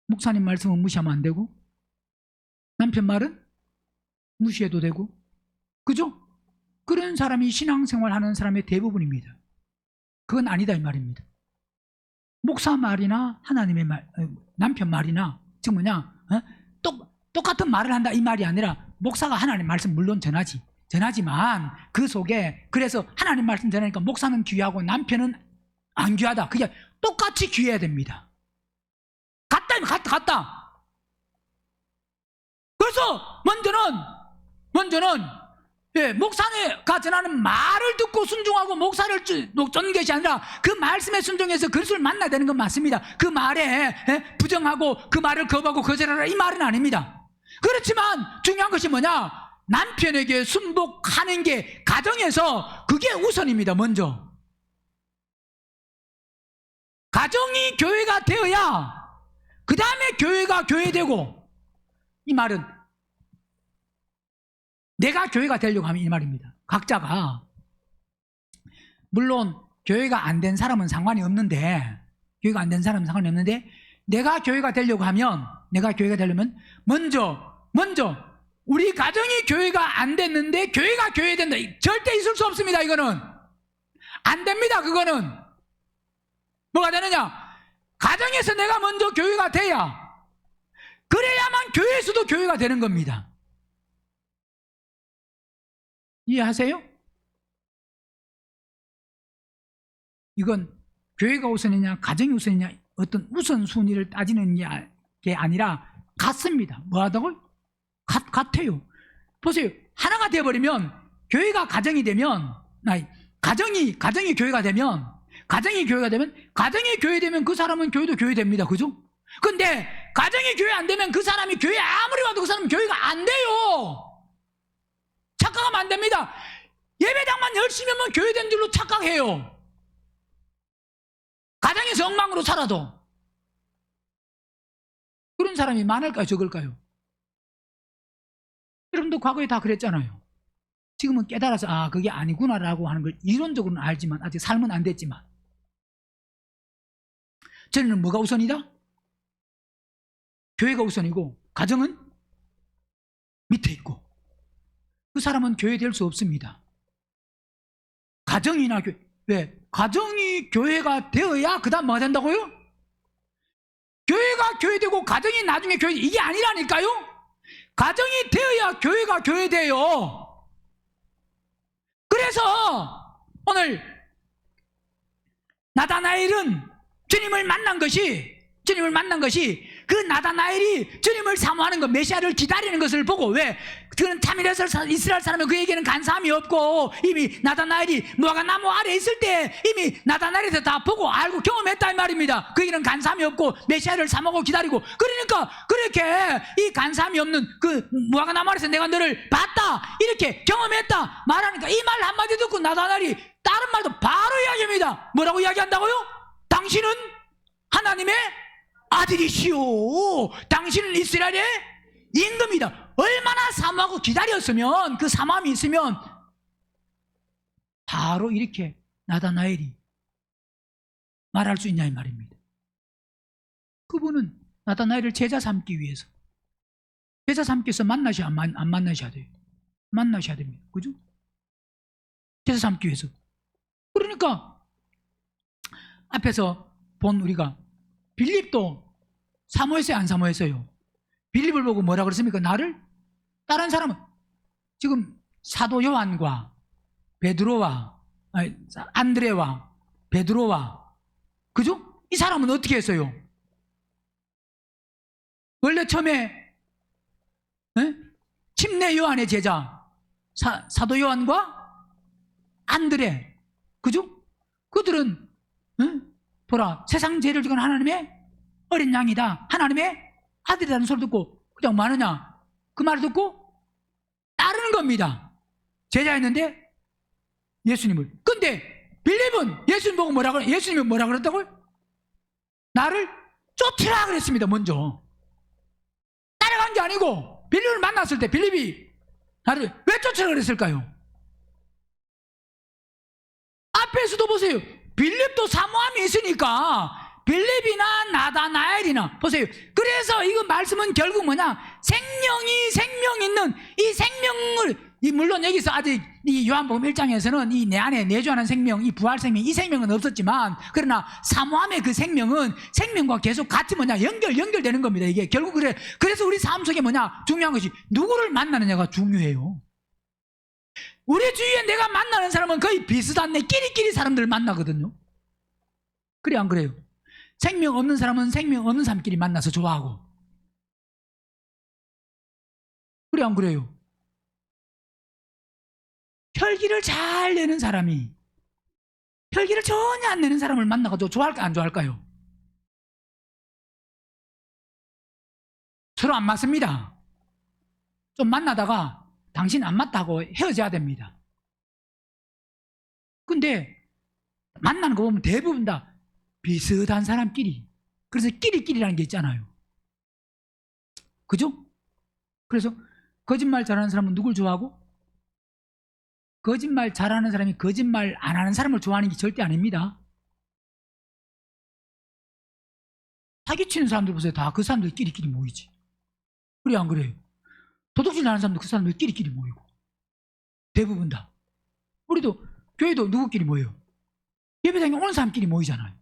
Speaker 1: 목사님 말씀은 무시하면 안 되고, 남편 말은 무시해도 되고, 그죠? 그런 사람이 신앙생활 하는 사람의 대부분입니다. 그건 아니다 이 말입니다. 목사 말이나 하나님의 말, 남편 말이나, 즉 뭐냐, 똑같은 말을 한다 이 말이 아니라, 목사가 하나님 말씀 물론 전하지만 그 속에, 그래서 하나님 말씀 전하니까 목사는 귀하고 남편은 안 귀하다, 그게 똑같이 귀해야 됩니다. 같다. 그래서 먼저는 목사가 전하는 말을 듣고 순종하고 목사를 쫓는 것이 아니라 그 말씀에 순종해서 그리스도를 만나야 되는 건 맞습니다. 그 말에 부정하고 그 말을 거부하고 거절하라 이 말은 아닙니다. 그렇지만 중요한 것이 뭐냐? 남편에게 순복하는 게 가정에서 그게 우선입니다. 먼저 가정이 교회가 되어야 그 다음에 교회가 교회되고, 이 말은 내가 교회가 되려고 하면 이 말입니다. 각자가, 물론 교회가 안 된 사람은 상관이 없는데, 내가 교회가 되려고 하면, 먼저 우리 가정이 교회가 안 됐는데 교회가 교회된다, 절대 있을 수 없습니다. 이거는 안 됩니다. 그거는 뭐가 되느냐? 가정에서 내가 먼저 교회가 돼야, 그래야만 교회에서도 교회가 되는 겁니다. 이해하세요? 이건 교회가 우선이냐 가정이 우선이냐 어떤 우선순위를 따지는 게 아니라 같습니다. 뭐하다고요? 같아요. 보세요. 하나가 되어버리면, 교회가 가정이 되면, 가정이 교회가 되면, 가정이 교회되면 그 사람은 교회도 교회됩니다. 그죠? 근데 가정이 교회 안 되면 그 사람이 교회 아무리 와도 그 사람은 교회가 안 돼요. 착각하면 안 됩니다. 예배당만 열심히 하면 교회된 줄로 착각해요. 가정에서 엉망으로 살아도. 그런 사람이 많을까요? 적을까요? 여러분도 과거에 다 그랬잖아요. 지금은 깨달아서 그게 아니구나라고 하는 걸 이론적으로는 알지만, 아직 삶은 안 됐지만, 저는 뭐가 우선이다? 교회가 우선이고 가정은 밑에 있고, 그 사람은 교회 될 수 없습니다. 가정이나 교회. 왜? 가정이 교회가 되어야 그 다음 뭐가 된다고요? 교회가 교회되고 가정이 나중에 교회, 이게 아니라니까요. 가정이 되어야 교회가 교회돼요. 그래서 오늘 나다나엘은 주님을 만난 것이 그 나다나엘이 주님을 사모하는 것, 메시아를 기다리는 것을 보고, 왜? 그는 참이라서 이스라엘 사람은 그에게는 간사함이 없고, 이미 나다나엘이 무화과나무 아래 있을 때 이미 나다나엘에서 다 보고 알고 경험했다 이 말입니다. 그에게는 간사함이 없고 메시아를 사모하고 기다리고, 그러니까 그렇게 이 간사함이 없는 그 무화과나무 아래서 내가 너를 봤다 이렇게 경험했다 말하니까, 이 말 한마디 듣고 나다나엘이 다른 말도 바로 이야기합니다. 뭐라고 이야기한다고요? 당신은 하나님의 아들이시오. 당신은 이스라엘의 임금이다. 얼마나 사모하고 기다렸으면, 그 사모함이 있으면 바로 이렇게 나다나엘이 말할 수 있냐 이 말입니다. 그분은 나다나엘을 제자 삼기 위해서. 제자 삼기 위해서 만나셔야 안 만나셔야 돼요. 만나셔야 됩니다. 그죠? 제자 삼기 위해서. 그러니까 앞에서 본 우리가 빌립도 사모했어요, 안 사모했어요? 빌립을 보고 뭐라 그랬습니까? 나를 다른 사람은 지금 사도 요한과 베드로와 안드레와 베드로와 그죠? 이 사람은 어떻게 했어요? 원래 처음에 침례 요한의 제자 사도 요한과 안드레 그죠? 그들은 보라 세상 죄를 지은 하나님의 어린 양이다, 하나님의 아들이라는 소리 듣고 그냥 뭐 하느냐? 그 말을 듣고 따르는 겁니다. 제자였는데 예수님을. 근데 빌립은 예수님 보고 예수님이 뭐라 그랬다고요? 나를 쫓으라 그랬습니다. 먼저 따라간 게 아니고 빌립을 만났을 때 빌립이 나를 왜 쫓으라 그랬을까요? 앞에서도 보세요. 빌립도 사모함이 있으니까 빌립이나 나다나엘이나 보세요. 그래서 이거 말씀은 결국 뭐냐? 생명 있는 이 생명을 물론 여기서 아직 이 요한복음 1장에서는 이 내 안에 내주하는 생명, 이 부활 생명, 이 생명은 없었지만 그러나 사모함의 그 생명은 생명과 계속 같이 뭐냐? 연결되는 겁니다. 이게 결국 그래서 우리 삶 속에 뭐냐? 중요한 것이 누구를 만나느냐가 중요해요. 우리 주위에 내가 만나는 사람은 거의 비슷한 내 끼리끼리 사람들을 만나거든요. 그래 안 그래요? 생명 없는 사람은 생명 없는 사람끼리 만나서 좋아하고. 그래 안 그래요? 혈기를 잘 내는 사람이 혈기를 전혀 안 내는 사람을 만나가지고 좋아할까 안 좋아할까요? 서로 안 맞습니다. 좀 만나다가 당신 안 맞다고 헤어져야 됩니다. 근데 만나는 거 보면 대부분 다 비슷한 사람끼리. 그래서 끼리끼리라는 게 있잖아요. 그죠? 그래서 거짓말 잘하는 사람은 누굴 좋아하고? 거짓말 잘하는 사람이 거짓말 안 하는 사람을 좋아하는 게 절대 아닙니다. 사기치는 사람들 보세요. 다 그 사람들 끼리끼리 모이지. 그래 안 그래요? 도둑질 하는 사람도 그 사람들 끼리끼리 모이고. 대부분 다. 우리도 교회도 누구끼리 모여요? 예배당에 오는 사람끼리 모이잖아요.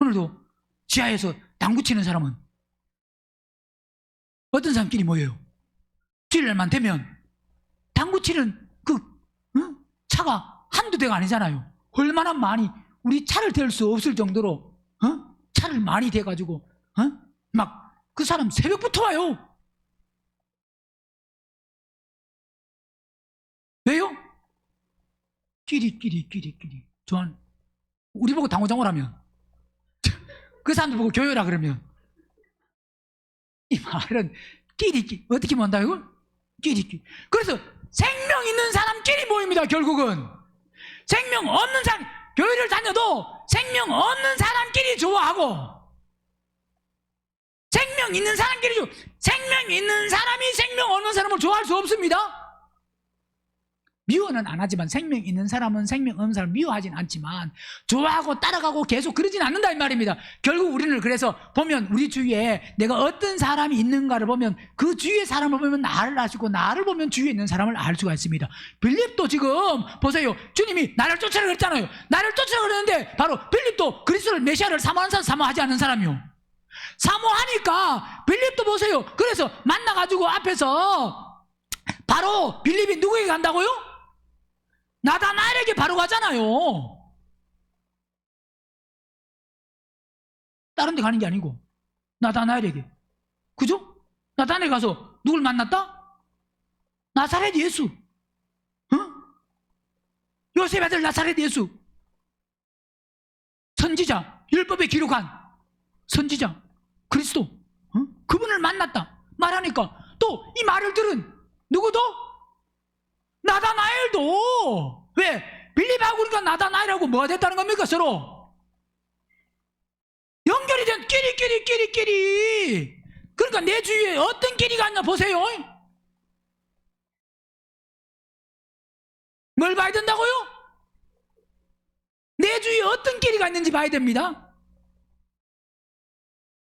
Speaker 1: 오늘도 지하에서 당구 치는 사람은 어떤 사람끼리 모여요? 주일날만 되면 당구 치는 차가 한두 대가 아니잖아요. 얼마나 많이 우리 차를 댈 수 없을 정도로 차를 많이 대가지고 막 그 사람 새벽부터 와요. 왜요? 끼리끼리 좋아하는. 우리 보고 당구장 오라면 그 사람들 보고 교회라 그러면 이 말은 끼리끼리 어떻게 만다 이거? 끼리끼리. 그래서 생명 있는 사람끼리 모입니다. 결국은 생명 없는 사람, 교회를 다녀도 생명 없는 사람끼리 좋아하고 생명 있는 사람끼리 생명 있는 사람이 생명 없는 사람을 좋아할 수 없습니다. 미워는 안 하지만 생명 있는 사람은 생명 없는 사람을 미워하진 않지만 좋아하고 따라가고 계속 그러진 않는다 이 말입니다. 결국 우리는 그래서 보면 우리 주위에 내가 어떤 사람이 있는가를 보면 그 주위의 사람을 보면 나를 아시고 나를 보면 주위에 있는 사람을 알 수가 있습니다. 빌립도 지금 보세요. 주님이 나를 쫓으라 그랬잖아요. 나를 쫓으라 그랬는데 바로 빌립도 그리스도를 메시아를 사모하는 사람 사모하지 않는 사람이요. 사모하니까 빌립도 보세요. 그래서 만나가지고 앞에서 바로 빌립이 누구에게 간다고요? 나다나엘에게 바로 가잖아요. 다른 데 가는 게 아니고 나다나엘에게. 그죠? 나다나엘 가서 누굴 만났다? 나사렛 예수. 요셉 아들 나사렛 예수. 선지자, 율법에 기록한 선지자 그리스도. 그분을 만났다 말하니까 또 이 말을 들은 누구도? 나다나엘도. 왜? 빌립하고 그러니까 나다나엘하고 뭐가 됐다는 겁니까? 서로 연결이 된 끼리. 그러니까 내 주위에 어떤 끼리가 있나 보세요. 뭘 봐야 된다고요? 내 주위에 어떤 끼리가 있는지 봐야 됩니다.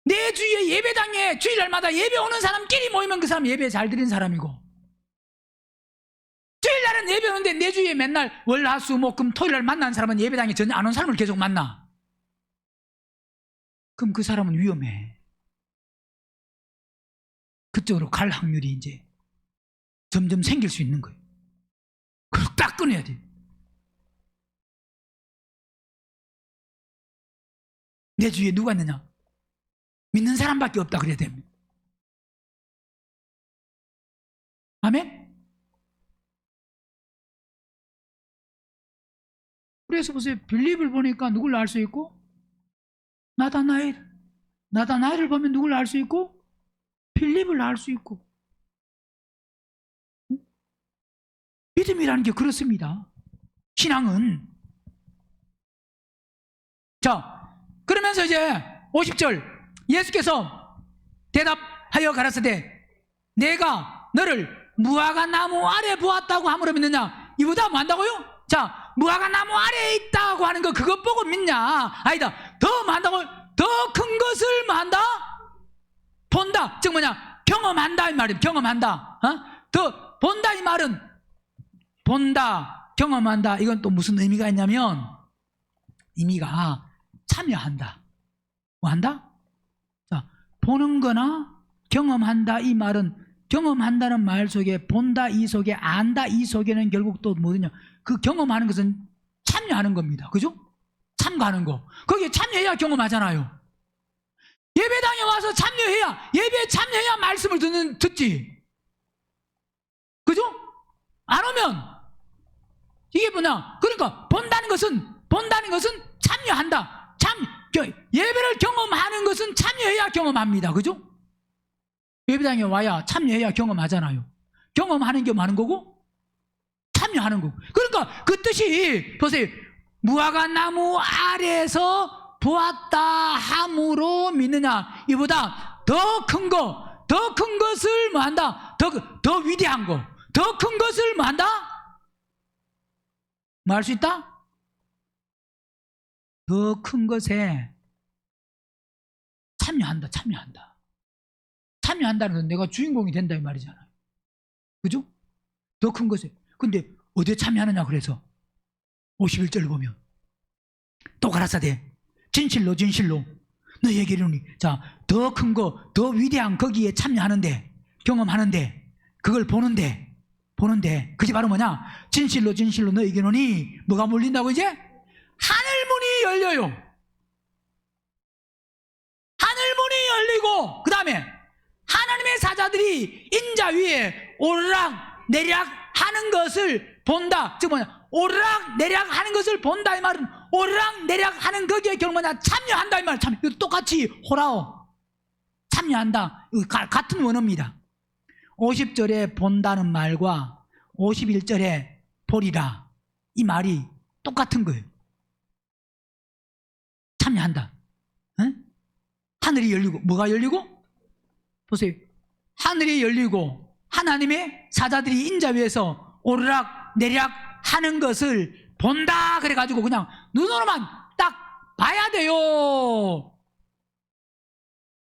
Speaker 1: 내 주위에 예배당에 주일날마다 예배 오는 사람끼리 모이면 그 사람 예배 잘 드린 사람이고, 주일날은 예배 오는데 내 주위에 맨날 월, 화, 수, 목, 금, 토요일날 만난 사람은 예배당에 전혀 안 온 사람을 계속 만나. 그럼 그 사람은 위험해. 그쪽으로 갈 확률이 이제 점점 생길 수 있는 거예요. 그걸 딱 끊어야 돼요. 내 주위에 누가 있느냐? 믿는 사람밖에 없다 그래야 됩니다. 아멘? 그래서 보세요. 빌립을 보니까 누굴 알 수 있고, 나다나엘을 보면 누굴 알 수 있고, 빌립을 알 수 있고. 믿음이라는 게 그렇습니다. 신앙은. 자, 그러면서 이제 50절 예수께서 대답하여 가라사대 내가 너를 무화과 나무 아래 보았다고 함으로 믿느냐? 이보다 뭐 한다고요? 자, 무화과 나무 아래에 있다고 하는 거 그것 보고 믿냐? 아니다. 더 뭐 한다고? 더 큰 것을 뭐 한다? 본다. 즉 뭐냐? 경험한다 이 말이에요. 경험한다. 더 본다 이 말은 본다, 경험한다. 이건 또 무슨 의미가 있냐면 의미가 참여한다. 뭐 한다? 자, 보는 거나 경험한다 이 말은 경험한다는 말 속에 본다 이 속에 안다 이 속에는 결국 또 뭐냐? 그 경험하는 것은 참여하는 겁니다. 그죠? 참가하는 거. 거기에 참여해야 경험하잖아요. 예배당에 와서 참여해야, 예배에 참여해야 말씀을 듣지. 그죠? 안 오면 이게 뭐냐? 그러니까 본다는 것은 참여한다. 예배를 경험하는 것은 참여해야 경험합니다. 그죠? 예배당에 와야 참여해야 경험하잖아요. 경험하는 게 많은 거고 참여하는 거고. 그러니까 그 뜻이 보세요. 무화과 나무 아래에서 보았다 함으로 믿느냐? 이보다 더 큰 것을 뭐 한다? 더 위대한 거, 더 큰 것을 뭐 한다? 뭐 할 수 있다? 더 큰 것에 참여한다. 참여한다는 건 내가 주인공이 된다 이 말이잖아요. 그죠? 더 큰 것에. 근데 어디에 참여하느냐 그래서 51절을 보면 또 가라사대 진실로 너희에게 이르노니. 자, 더 큰 거, 더 위대한 거기에 참여하는데, 경험하는데, 그걸 보는데 그게 바로 뭐냐? 진실로 너희에게 이르노니 뭐가 물린다고 이제? 하늘문이 열려요. 하늘문이 열리고 그 다음에 하나님의 사자들이 인자 위에 오르락 내리락 하는 것을 본다. 즉 뭐냐? 오르락 내리락 하는 것을 본다 이 말은 오르락 내리락 하는 거기에 결국 뭐냐? 참여한다 이 말. 참 똑같이 호라오 참여한다. 같은 원어입니다. 50절에 본다는 말과 51절에 보리라 이 말이 똑같은 거예요. 참여한다. 응? 하늘이 열리고 뭐가 열리고? 보세요. 하늘이 열리고 하나님의 사자들이 인자 위에서 오르락 내리락 하는 것을 본다 그래가지고 그냥 눈으로만 딱 봐야 돼요.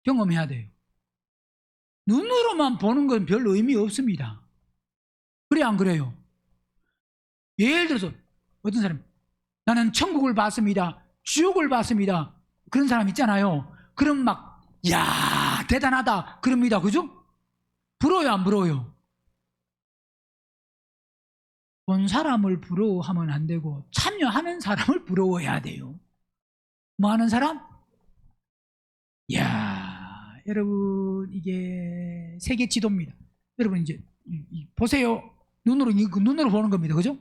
Speaker 1: 경험해야 돼요. 눈으로만 보는 건 별 의미 없습니다. 그래 안 그래요? 예를 들어서 어떤 사람 나는 천국을 봤습니다. 지옥을 봤습니다. 그런 사람 있잖아요. 그럼 막 야 대단하다 그럽니다. 그죠? 부러워요 안 부러워요? 본 사람을 부러워하면 안 되고 참여하는 사람을 부러워해야 돼요. 뭐 하는 사람? 야 여러분 이게 세계 지도입니다. 여러분 이제 보세요. 눈으로 보는 겁니다. 그죠?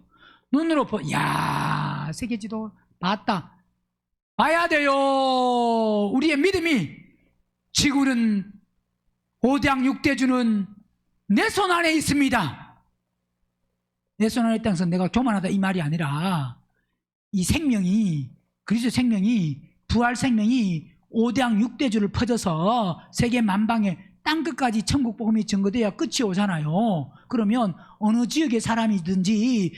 Speaker 1: 눈으로 야 세계 지도 봤다. 봐야 돼요. 우리의 믿음이 지구는 5대양 6대주는 내 손 안에 있습니다. 내 손 안에 있다는 것은 내가 교만하다 이 말이 아니라 이 생명이 그리스도 생명이 부활 생명이 5대양 6대주를 퍼져서 세계 만방에 땅끝까지 천국 복음이 전거돼야 끝이 오잖아요. 그러면 어느 지역의 사람이든지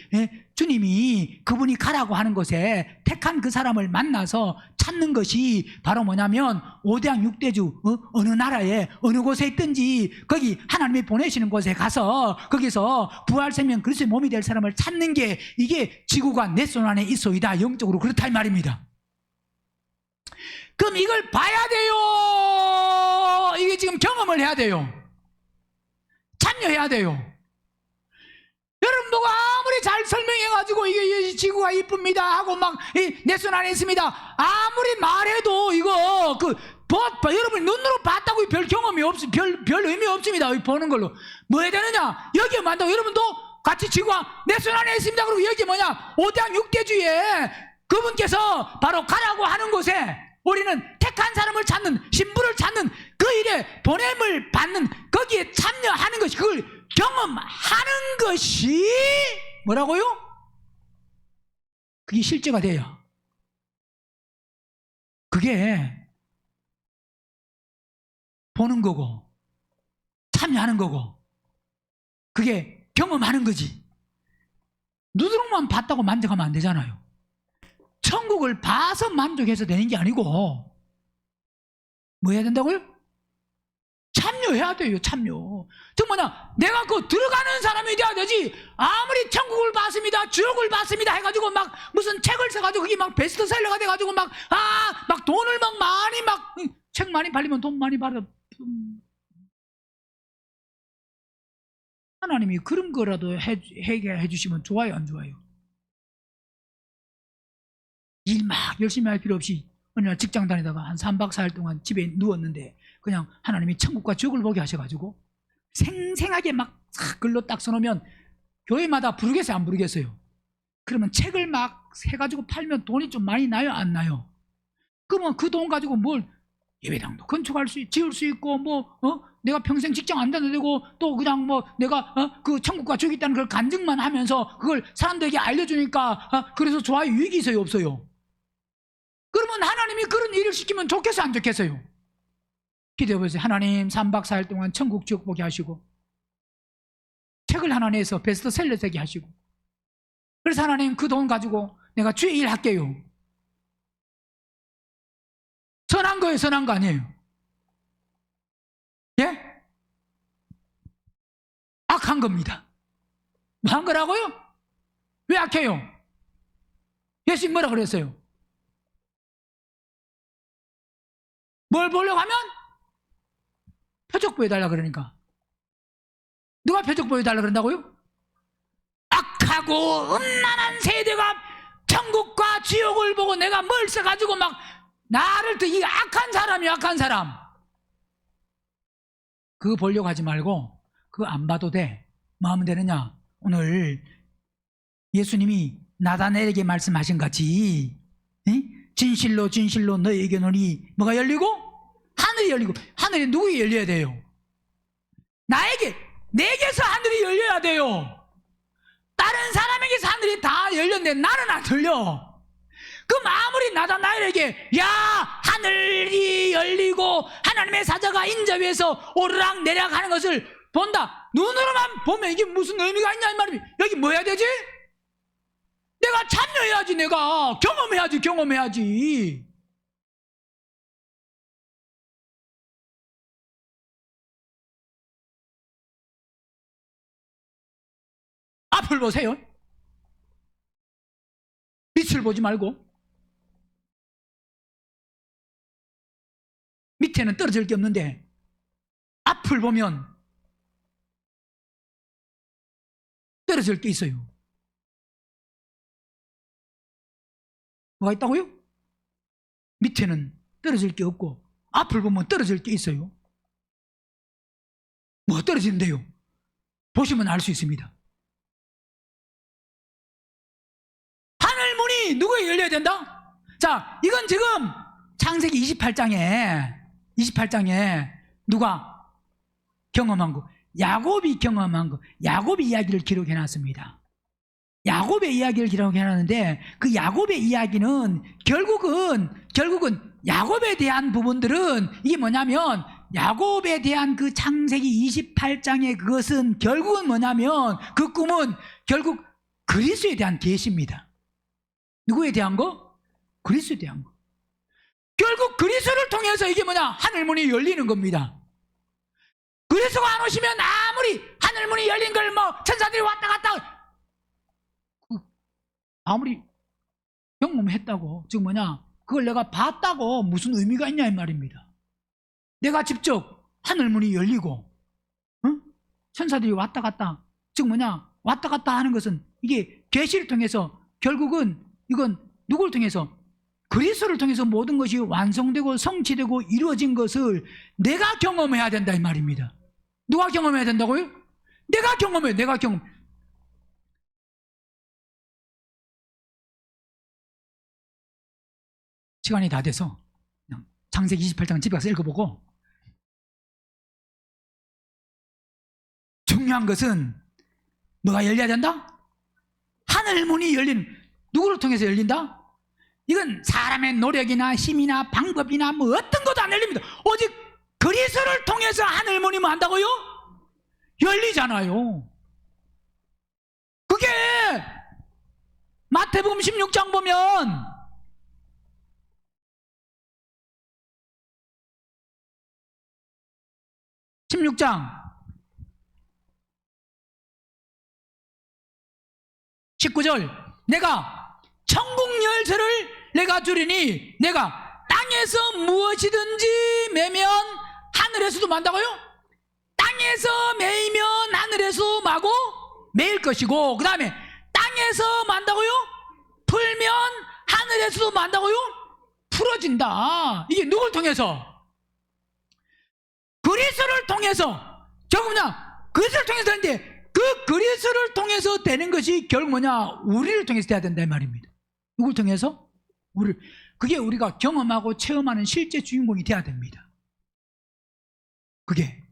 Speaker 1: 주님이 그분이 가라고 하는 곳에 택한 그 사람을 만나서 찾는 것이 바로 뭐냐면 5대양 6대주 어느 나라에 어느 곳에 있든지 거기 하나님이 보내시는 곳에 가서 거기서 부활생명 그리스도의 몸이 될 사람을 찾는 게 이게 지구가 내 손 안에 있소이다. 영적으로 그렇다 이 말입니다. 그럼 이걸 봐야 돼요. 이게 지금 경험을 해야 돼요. 참여해야 돼요. 여러분 누가 아무리 잘 설명해가지고 이게 지구가 이쁩니다 하고 막 내 손 안에 있습니다 아무리 말해도 이거 여러분 눈으로 봤다고 별 경험이 별 의미 없습니다. 보는 걸로 뭐 해야 되느냐? 여기에 만다고 여러분도 같이 지구가 내 손 안에 있습니다. 그리고 여기 뭐냐? 5대양 6대주에 그분께서 바로 가라고 하는 곳에 우리는 택한 사람을 찾는, 신부를 찾는 그 일에 보냄을 받는 거기에 참여하는 것이, 그걸 경험하는 것이 뭐라고요? 그게 실제가 돼요. 그게 보는 거고 참여하는 거고 그게 경험하는 거지. 눈으로만 봤다고 만족하면 안 되잖아요. 천국을 봐서 만족해서 되는 게 아니고 뭐 해야 된다고요? 참여해야 돼요. 참여. 즉 뭐냐, 내가 그 들어가는 사람이 돼야 되지. 아무리 천국을 봤습니다, 지옥을 봤습니다 해가지고 막 무슨 책을 써가지고 그게 막 베스트셀러가 돼가지고 막 돈을 막 많이 책 많이 팔리면 돈 많이 받아. 하나님이 그런 거라도 해결해 주시면 좋아요, 안 좋아요? 일 막 열심히 할 필요 없이 어느 날 직장 다니다가 한 3박 4일 동안 집에 누웠는데 그냥 하나님이 천국과 지옥을 보게 하셔가지고 생생하게 막 글로 딱 써놓으면 교회마다 부르겠어요, 안 부르겠어요? 그러면 책을 막 해가지고 팔면 돈이 좀 많이 나요, 안 나요? 그러면 그 돈 가지고 뭘 예배당도 건축할 지을 수 있고 내가 평생 직장 안 다녀도 되고 또 그냥 내가 그 천국과 지옥이 있다는 걸 간증만 하면서 그걸 사람들에게 알려주니까 그래서 좋아요, 유익이 있어요, 없어요? 그러면 하나님이 그런 일을 시키면 좋겠어요, 안 좋겠어요? 기도해보세요. 하나님 3박 4일 동안 천국 지옥 보게 하시고 책을 하나 내서 베스트셀러 되게 하시고 그래서 하나님 그 돈 가지고 내가 주의 일 할게요. 선한 거예요, 선한 거 아니에요? 예? 악한 겁니다. 뭐 한 거라고요? 왜 악해요? 예수님 뭐라 그랬어요? 뭘 보려고 하면? 표적 보여달라 그러니까. 누가 표적 보여달라 그런다고요? 악하고 음란한 세대가 천국과 지옥을 보고 내가 뭘 써가지고 막 나를 또 이 악한 사람이야, 악한 사람. 그거 보려고 하지 말고 그거 안 봐도 돼. 뭐 하면 되느냐? 오늘 예수님이 나다나엘에게 말씀하신 같이 진실로 진실로 너희에게 눈이 뭐가 열리고? 하늘이 열리고. 하늘이 누구에게 열려야 돼요? 나에게, 내게서 하늘이 열려야 돼요. 다른 사람에게서 하늘이 다 열렸는데 나는 안 열려. 그럼 아무리 나다나엘에게 야 하늘이 열리고 하나님의 사자가 인자 위에서 오르락 내리락 하는 것을 본다, 눈으로만 보면 이게 무슨 의미가 있냐 이 말이야. 여기 뭐 해야 되지? 내가 참여해야지. 내가 경험해야지. 앞을 보세요. 밑을 보지 말고. 밑에는 떨어질 게 없는데 앞을 보면 떨어질 게 있어요. 뭐가 있다고요? 밑에는 떨어질 게 없고 앞을 보면 떨어질 게 있어요. 뭐가 떨어지는데요? 보시면 알 수 있습니다. 하늘 문이 누구에게 열려야 된다? 자, 이건 지금 창세기 28장에 누가 경험한 거? 야곱이 경험한 거. 야곱의 이야기를 기록해 놨습니다. 야곱의 이야기를 기록해 놨는데 그 야곱의 이야기는 결국은 야곱에 대한 부분들은 이게 뭐냐면 야곱에 대한 그 창세기 28장의 그것은 결국은 뭐냐면 그 꿈은 결국 그리스도에 대한 계시입니다. 누구에 대한 거? 그리스도에 대한 거. 결국 그리스도를 통해서 이게 뭐냐? 하늘문이 열리는 겁니다. 그리스도가 안 오시면 아무리 하늘문이 열린 걸 뭐 천사들이 왔다 갔다 아무리 경험했다고 지금 뭐냐? 그걸 내가 봤다고 무슨 의미가 있냐 이 말입니다. 내가 직접 하늘문이 열리고 천사들이 왔다 갔다 즉 뭐냐? 왔다 갔다 하는 것은 이게 계시를 통해서 결국은 이건 누구를 통해서? 그리스도를 통해서 모든 것이 완성되고 성취되고 이루어진 것을 내가 경험해야 된다 이 말입니다. 누가 경험해야 된다고요? 내가 경험해. 내가 경험. 시간이 다 돼서 창세기 28장 집에 가서 읽어보고, 중요한 것은 뭐가 열려야 된다? 하늘문이 열리는, 누구를 통해서 열린다? 이건 사람의 노력이나 힘이나 방법이나 뭐 어떤 것도 안 열립니다. 오직 그리스도를 통해서 하늘문이 뭐 한다고요? 열리잖아요. 그게 마태복음 16장 보면 (16장) 19절 내가 천국 열쇠를 내가 주리니 내가 땅에서 무엇이든지 매면 하늘에서도 만다고요? 땅에서 매이면 하늘에서 마고 매일 것이고, 그 다음에 땅에서 만다고요? 풀면 하늘에서도 만다고요? 풀어진다. 이게 누굴 통해서? 그리스도를 통해서. 결국 뭐냐? 그리스도를 통해서 되는데 그 그리스도를 통해서 되는 것이 결국 뭐냐? 우리를 통해서 돼야 된다 이 말입니다. 누굴 통해서? 우리를. 그게 우리가 경험하고 체험하는 실제 주인공이 돼야 됩니다. 그게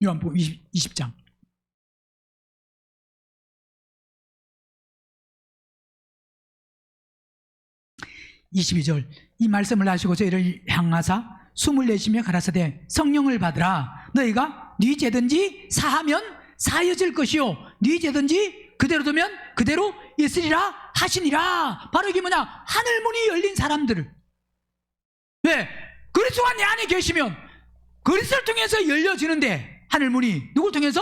Speaker 1: 요한복음 20장 22절 이 말씀을 하시고 저희를 향하사 숨을 내쉬며 가라사대 성령을 받으라. 너희가 네 죄든지 사하면 사여질 것이요 네 죄든지 그대로 두면 그대로 있으리라 하시니라. 바로 이게 뭐냐? 하늘문이 열린 사람들을. 왜? 그리스도가 내 안에 계시면 그리스도를 통해서 열려지는데, 하늘문이 누굴 통해서?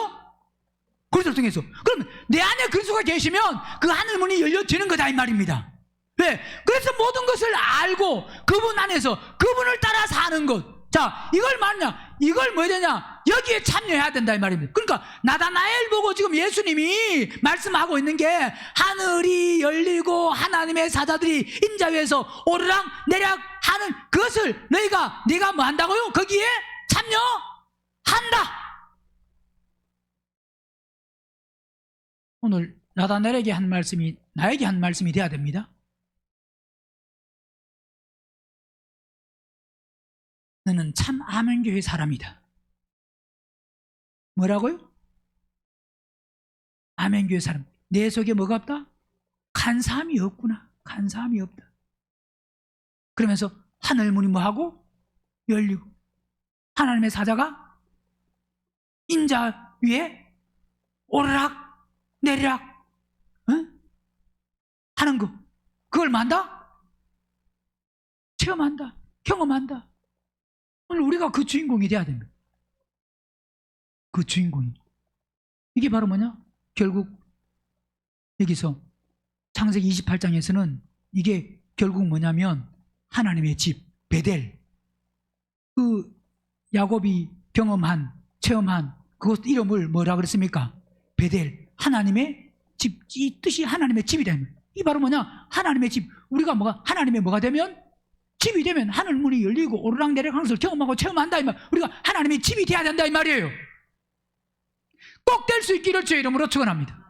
Speaker 1: 그리스도를 통해서. 그럼 내 안에 그리스도가 계시면 그 하늘문이 열려지는 거다 이 말입니다. 왜? 그래서 모든 것을 알고 그분 안에서 그분을 따라 사는 것. 자, 이걸 맞냐? 이걸 뭐 해야 되냐? 여기에 참여해야 된다 이 말입니다. 그러니까 나다나엘 보고 지금 예수님이 말씀하고 있는 게 하늘이 열리고 하나님의 사자들이 인자 위에서 오르락 내리락 하는 그것을 네가 뭐 한다고요? 거기에 참여한다. 오늘 나다나엘에게 한 말씀이 나에게 한 말씀이 돼야 됩니다. 너는 참 아멘교회 사람이다. 뭐라고요? 아멘교회 사람. 내 속에 뭐가 없다? 간사함이 없구나. 간사함이 없다. 그러면서 하늘문이 뭐하고? 열리고 하나님의 사자가 인자 위에 오르락 내리락 하는 거. 그걸 만다? 체험한다. 경험한다. 오늘 우리가 그 주인공이 돼야 됩니다. 그 주인공이. 이게 바로 뭐냐? 결국 여기서 창세기 28장에서는 이게 결국 뭐냐면 하나님의 집 베델, 그 야곱이 경험한 체험한 그것 이름을 뭐라 그랬습니까? 베델, 하나님의 집. 이 뜻이 하나님의 집이 되면, 이 바로 뭐냐? 하나님의 집. 우리가 뭐가 하나님의 뭐가 되면? 집이 되면 하늘문이 열리고 오르락내리락 하는 것을 경험하고 체험한다 이 말. 우리가 하나님의 집이 돼야 된다 이 말이에요. 꼭 될 수 있기를 주의 이름으로 축원합니다.